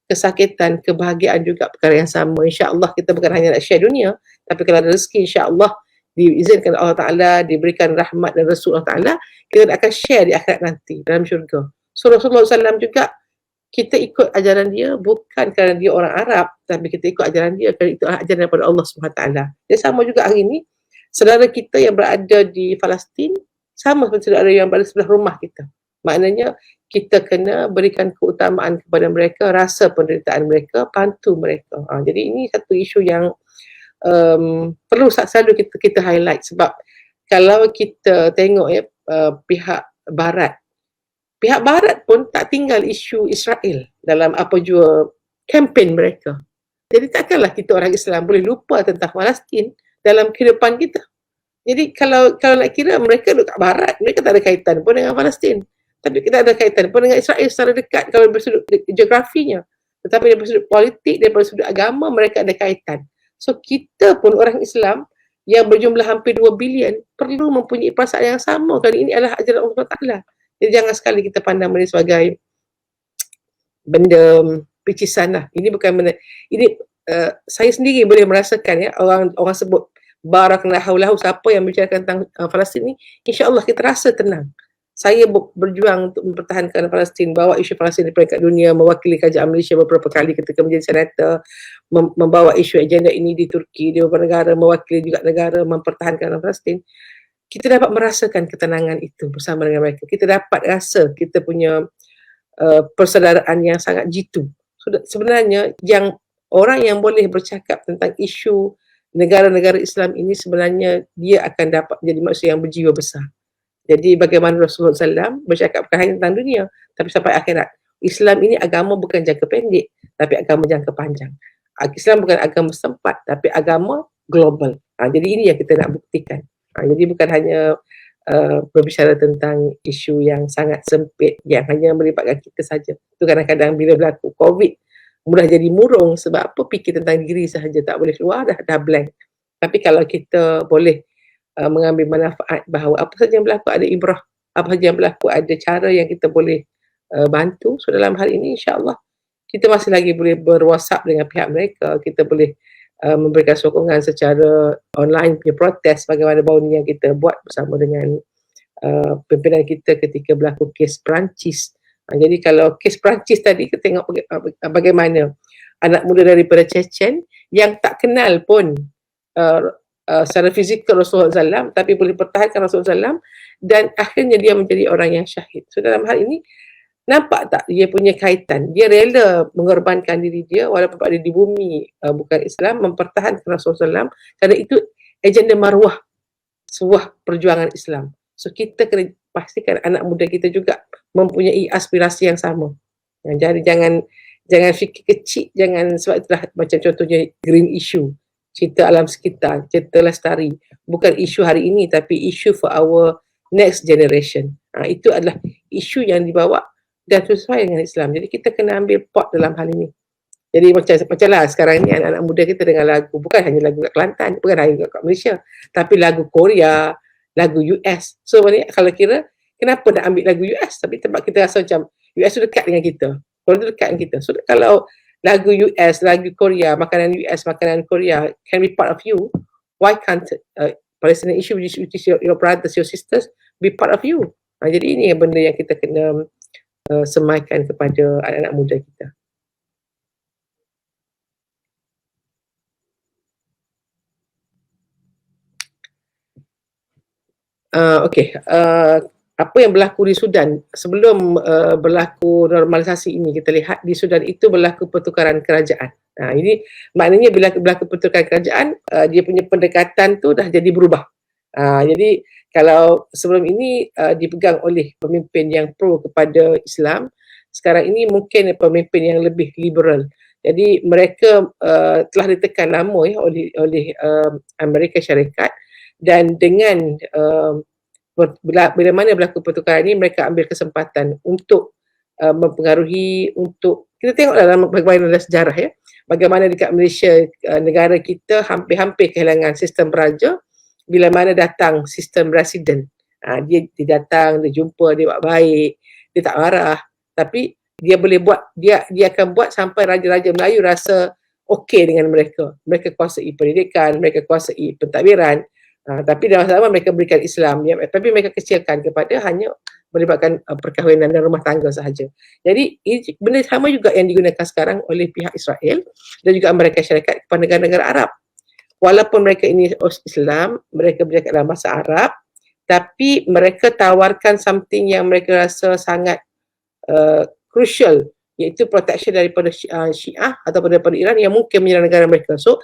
kesakitan, kebahagiaan juga perkara yang sama. InsyaAllah kita bukan hanya nak share dunia, tapi kalau ada rezeki insyaAllah diizinkan Allah Ta'ala, diberikan rahmat dan Rasulullah Ta'ala, kita akan share di akhirat nanti dalam syurga. So Rasulullah SAW juga, kita ikut ajaran dia bukan kerana dia orang Arab, tapi kita ikut ajaran dia kerana itu ajaran daripada Allah SWT. Dia sama juga hari ini, saudara kita yang berada di Palestin, sama seperti saudara yang berada sebelah rumah kita. Maknanya, kita kena berikan keutamaan kepada mereka, rasa penderitaan mereka, bantu mereka. Jadi ini satu isu yang perlu selalu kita highlight sebab kalau kita tengok pihak Barat pun tak tinggal isu Israel dalam apa jua kempen mereka. Jadi takkanlah kita orang Islam boleh lupa tentang Palestin dalam kehidupan kita. Jadi kalau nak kira mereka duduk kat Barat, mereka tak ada kaitan pun dengan Palestin. Tapi kita ada kaitan pun dengan Israel secara dekat kalau dari sudut geografinya. Tetapi dari sudut politik, daripada sudut agama, mereka ada kaitan. So kita pun orang Islam yang berjumlah hampir 2 bilion perlu mempunyai perasaan yang sama kerana ini adalah ajaran Allah Ta'ala. Jadi jangan sekali kita pandang benda sebagai benda picisan lah. Ini bukan benda, ini saya sendiri boleh merasakan orang sebut barakallahu lahu, siapa yang bicara tentang Palestin ni, insya-Allah kita rasa tenang. Saya berjuang untuk mempertahankan Palestin, bawa isu Palestin di peringkat dunia, mewakili kerajaan Malaysia beberapa kali ketika menjadi senator, membawa isu agenda ini di Turki, di beberapa negara, mewakili juga negara mempertahankan Palestin. Kita dapat merasakan ketenangan itu bersama dengan mereka. Kita dapat rasa kita punya persaudaraan yang sangat jitu. Sebenarnya yang orang yang boleh bercakap tentang isu negara-negara Islam ini sebenarnya dia akan dapat menjadi manusia yang berjiwa besar. Jadi bagaimana Rasulullah SAW bercakap bukan hanya tentang dunia, tapi sampai akhirat. Islam ini agama bukan jangka pendek, tapi agama jangka panjang. Islam bukan agama setempat, tapi agama global. Jadi ini yang kita nak buktikan. Jadi bukan hanya berbicara tentang isu yang sangat sempit, yang hanya melibatkan kita saja. Itu kadang-kadang bila berlaku COVID, mudah jadi murung sebab apa, fikir tentang diri sahaja, tak boleh keluar, dah blank. Tapi kalau kita boleh mengambil manfaat bahawa apa saja yang berlaku ada ibrah, apa saja yang berlaku ada cara yang kita boleh bantu. So dalam hal ini insya-Allah kita masih lagi boleh berwhatsapp dengan pihak mereka, kita boleh memberikan sokongan secara online punya protes bagaimana baru ni yang kita buat bersama dengan pimpinan kita ketika berlaku kes Perancis. Jadi kalau kes Perancis tadi kita tengok bagaimana anak muda daripada Chechen yang tak kenal pun secara fizikal Rasulullah SAW, tapi boleh pertahankan Rasulullah SAW dan akhirnya dia menjadi orang yang syahid. So dalam hal ini nampak tak dia punya kaitan, dia rela mengorbankan diri dia walaupun berada di bumi bukan Islam, mempertahankan Rasulullah SAW kerana itu agenda maruah sebuah perjuangan Islam. So kita kena pastikan anak muda kita juga mempunyai aspirasi yang sama. Jadi jangan Jangan fikir kecil, jangan, sebab itulah macam contohnya green issue, cerita alam sekitar, cerita lestari. Bukan isu hari ini tapi isu for our next generation. Itu adalah isu yang dibawa dan sesuai dengan Islam. Jadi kita kena ambil part dalam hal ini. Jadi macam lah sekarang ni anak-anak muda kita dengar lagu, bukan hanya lagu kat Kelantan, bukan hanya kat Malaysia, tapi lagu Korea, lagu US. So kalau kira, kenapa nak ambil lagu US? Tapi tempat kita rasa macam US tu dekat dengan kita. Kalau tu dekat dengan kita. So kalau lagu US, lagu Korea, makanan US, makanan Korea can be part of you, why can't Palestinian issue which is your brothers, your sisters be part of you? Jadi ini benda yang kita kena semaikan kepada anak-anak muda kita. Apa yang berlaku di Sudan sebelum berlaku normalisasi ini, kita lihat di Sudan itu berlaku pertukaran kerajaan. Ini maknanya bila berlaku pertukaran kerajaan, dia punya pendekatan tu dah jadi berubah. Jadi kalau sebelum ini dipegang oleh pemimpin yang pro kepada Islam, sekarang ini mungkin pemimpin yang lebih liberal. Jadi mereka telah ditekan lama oleh Amerika Syarikat, dan dengan bila mana berlaku pertukaran ini, mereka ambil kesempatan untuk mempengaruhi, untuk kita tengok dalam bagaimana sejarah ya, bagaimana dekat Malaysia negara kita hampir-hampir kehilangan sistem beraja bila mana datang sistem residen. Dia datang, dia jumpa, dia buat baik, dia tak marah, tapi dia boleh buat, dia akan buat sampai raja-raja Melayu rasa okey dengan mereka. Mereka kuasai pendidikan, mereka kuasai pentadbiran. Tapi dalam zaman mereka berikan Islam, ya, tapi mereka kecilkan kepada hanya melibatkan perkahwinan dan rumah tangga sahaja. Jadi benda sama juga yang digunakan sekarang oleh pihak Israel dan juga Amerika Syarikat kepada negara-negara Arab. Walaupun mereka ini Islam, mereka bercakap dalam bahasa Arab, tapi mereka tawarkan something yang mereka rasa sangat crucial, iaitu protection daripada Syiah ataupun daripada Iran yang mungkin menyerang negara mereka. So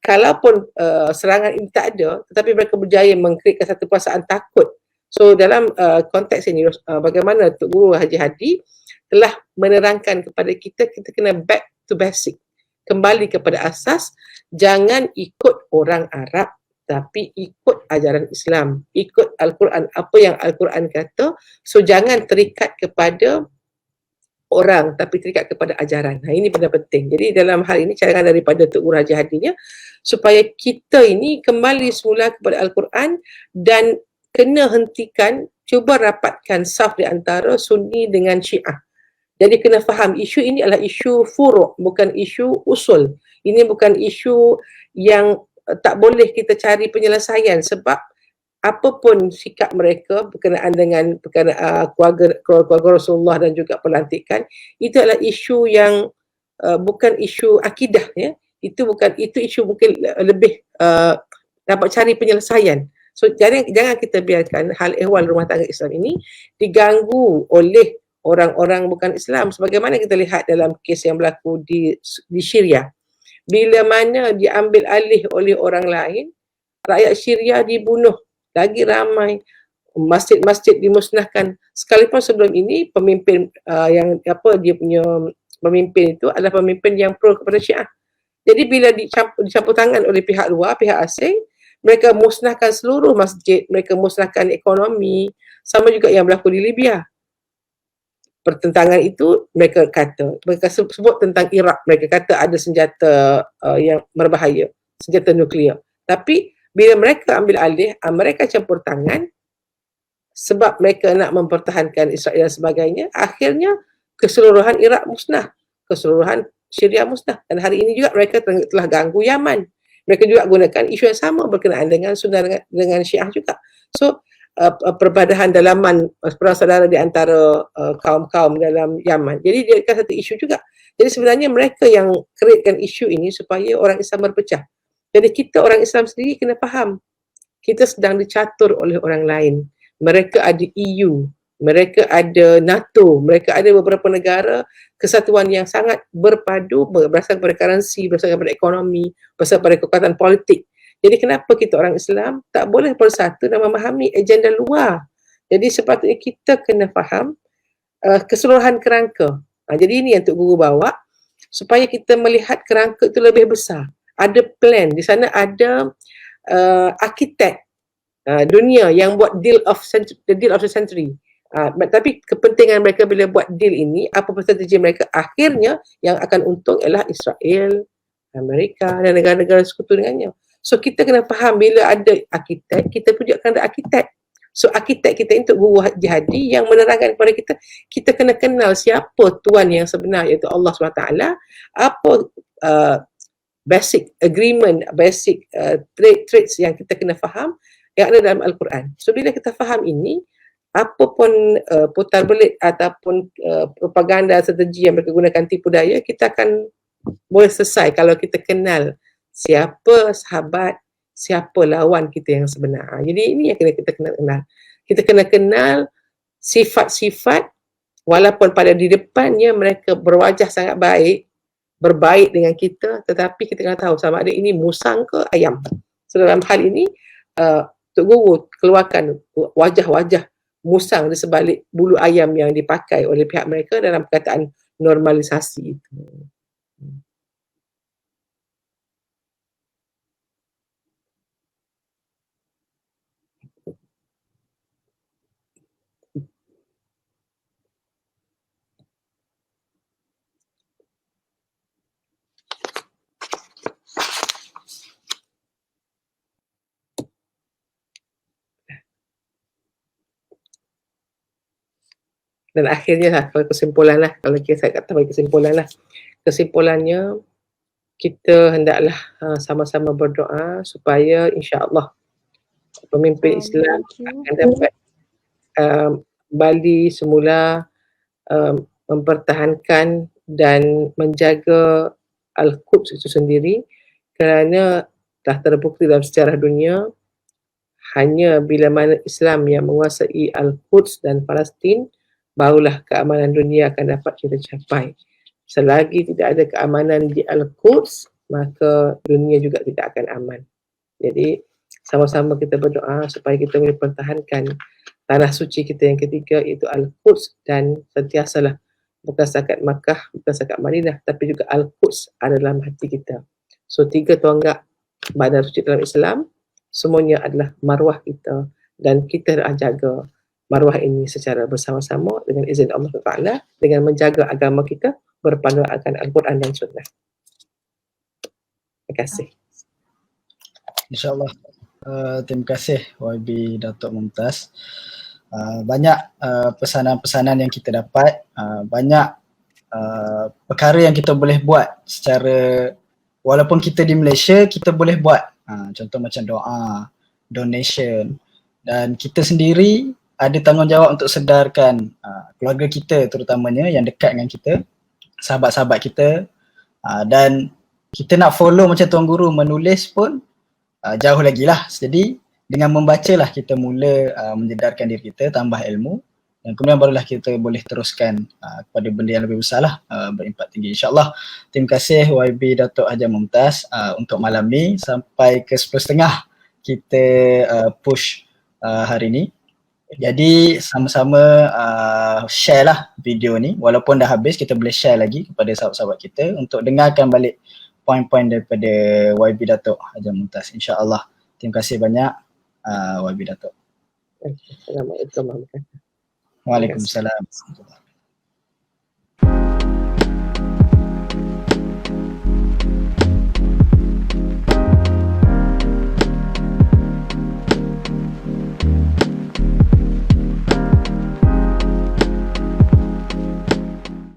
kalaupun serangan ini tak ada, tetapi mereka berjaya mengkreatkan satu perasaan takut. So dalam konteks ini, bagaimana Tok Guru Haji Hadi telah menerangkan kepada kita, kita kena back to basic, kembali kepada asas, jangan ikut orang Arab, tapi ikut ajaran Islam, ikut Al-Quran, apa yang Al-Quran kata. So jangan terikat kepada orang, tapi terikat kepada ajaran. Ini benda penting. Jadi dalam hal ini cadangan daripada Tok Guru Haji Hadinya, supaya kita ini kembali semula kepada Al-Quran dan kena hentikan, cuba rapatkan saf di antara Sunni dengan Syiah. Jadi kena faham, isu ini adalah isu furu', bukan isu usul. Ini bukan isu yang tak boleh kita cari penyelesaian, sebab apapun sikap mereka berkenaan dengan keluarga Rasulullah dan juga pelantikan, itu adalah isu yang bukan isu akidah ya. Itu isu mungkin lebih dapat cari penyelesaian. So jangan kita biarkan hal ehwal rumah tangga Islam ini diganggu oleh orang-orang bukan Islam, sebagaimana kita lihat dalam kes yang berlaku di Syria. Bila mana diambil alih oleh orang lain, rakyat Syria dibunuh lagi ramai, masjid-masjid dimusnahkan. Sekalipun sebelum ini pemimpin dia punya pemimpin itu adalah pemimpin yang pro kepada Syiah. Jadi bila dicampur tangan oleh pihak luar, pihak asing, mereka musnahkan seluruh masjid, mereka musnahkan ekonomi, sama juga yang berlaku di Libya. Pertentangan itu mereka sebut tentang Iraq, mereka kata ada senjata yang berbahaya, senjata nuklear. Tapi bila mereka ambil alih, mereka campur tangan sebab mereka nak mempertahankan Israel dan sebagainya, akhirnya keseluruhan Iraq musnah, keseluruhan Syria musnah. Dan hari ini juga mereka telah ganggu Yaman. Mereka juga gunakan isu yang sama berkenaan dengan Sunni dengan Syiah juga. So perbadahan dalaman perang saudara di antara kaum-kaum dalam Yaman. Jadi dia akan satu isu juga. Jadi sebenarnya mereka yang createkan isu ini supaya orang Islam berpecah. Jadi kita orang Islam sendiri kena faham, kita sedang dicatur oleh orang lain. Mereka ada EU, mereka ada NATO, mereka ada beberapa negara kesatuan yang sangat berpadu berdasarkan pada currency, berdasarkan pada ekonomi, berdasarkan pada kekuatan politik. Jadi kenapa kita orang Islam tak boleh bersatu dan memahami agenda luar? Jadi sepatutnya kita kena faham keseluruhan kerangka. Jadi ini yang Tok Guru bawa. supaya kita melihat kerangka itu lebih besar. Ada plan, di sana ada arkitek dunia yang buat the deal of the century. Tapi kepentingan mereka bila buat deal ini, apa strategi mereka, akhirnya yang akan untung ialah Israel, Amerika dan negara-negara sekutu dengannya. So kita kena faham bila ada arkitek, kita pun juga kena ada arkitek. So arkitek kita untuk guru jihadi yang menerangkan kepada kita, kita kena kenal siapa tuan yang sebenar, iaitu Allah SWT, apa basic agreement, basic traits yang kita kena faham yang ada dalam Al-Quran. So bila kita faham ini, apapun putar belit ataupun propaganda strategi yang mereka gunakan tipu daya, kita akan boleh selesai kalau kita kenal siapa sahabat, siapa lawan kita yang sebenar. Jadi ini yang kita kena kenal. Kita kena kenal sifat-sifat, walaupun pada di depannya mereka berwajah sangat baik, berbaik dengan kita, tetapi kita kena tahu sama ada ini musang ke ayam. So dalam hal ini Tok Guru keluarkan wajah-wajah musang di sebalik bulu ayam yang dipakai oleh pihak mereka dalam perkataan normalisasi itu. Dan akhirnya lah, kalau kesimpulan lah, kalau saya kata bagi kesimpulan lah, kesimpulannya kita hendaklah sama-sama berdoa supaya insya-Allah pemimpin Islam akan dapat kembali semula mempertahankan dan menjaga Al-Quds itu sendiri, kerana telah terbukti dalam sejarah dunia hanya bila mana Islam yang menguasai Al-Quds dan Palestin, barulah keamanan dunia akan dapat kita capai. Selagi tidak ada keamanan di Al-Quds, maka dunia juga tidak akan aman. Jadi sama-sama kita berdoa supaya kita boleh pertahankan tanah suci kita yang ketiga, iaitu Al-Quds, dan sentiasalah bukan setakat Makkah, bukan setakat Madinah, tapi juga Al-Quds ada dalam hati kita. So 3 tonggak badan suci dalam Islam semuanya adalah maruah kita, dan kita harus jaga maruah ini secara bersama-sama dengan izin Allah Taala, dengan menjaga agama kita berpandukan akan Al-Quran dan Sunnah. Terima kasih. InsyaAllah. Terima kasih YB Datuk Mumtaz. Banyak pesanan-pesanan yang kita dapat, banyak perkara yang kita boleh buat secara, walaupun kita di Malaysia, kita boleh buat. Contoh macam doa, donation, dan kita sendiri ada tanggungjawab untuk sedarkan keluarga kita terutamanya yang dekat dengan kita, sahabat-sahabat kita, dan kita nak follow macam Tuan Guru menulis pun jauh lagi lah. Jadi dengan membaca lah kita mula menjedarkan diri kita, tambah ilmu, dan kemudian barulah kita boleh teruskan kepada benda yang lebih besar lah, berimpak tinggi insyaAllah. Terima kasih YB Datuk Haji Mumtaz untuk malam ni. Sampai ke 10.30 kita push hari ni. Jadi sama-sama share lah video ni, walaupun dah habis kita boleh share lagi kepada sahabat-sahabat kita untuk dengarkan balik poin-poin daripada YB Datuk Haji Mumtaz insyaAllah. Terima kasih banyak YB Datuk. Assalamualaikum warahmatullahi wabarakatuh. Waalaikumsalam.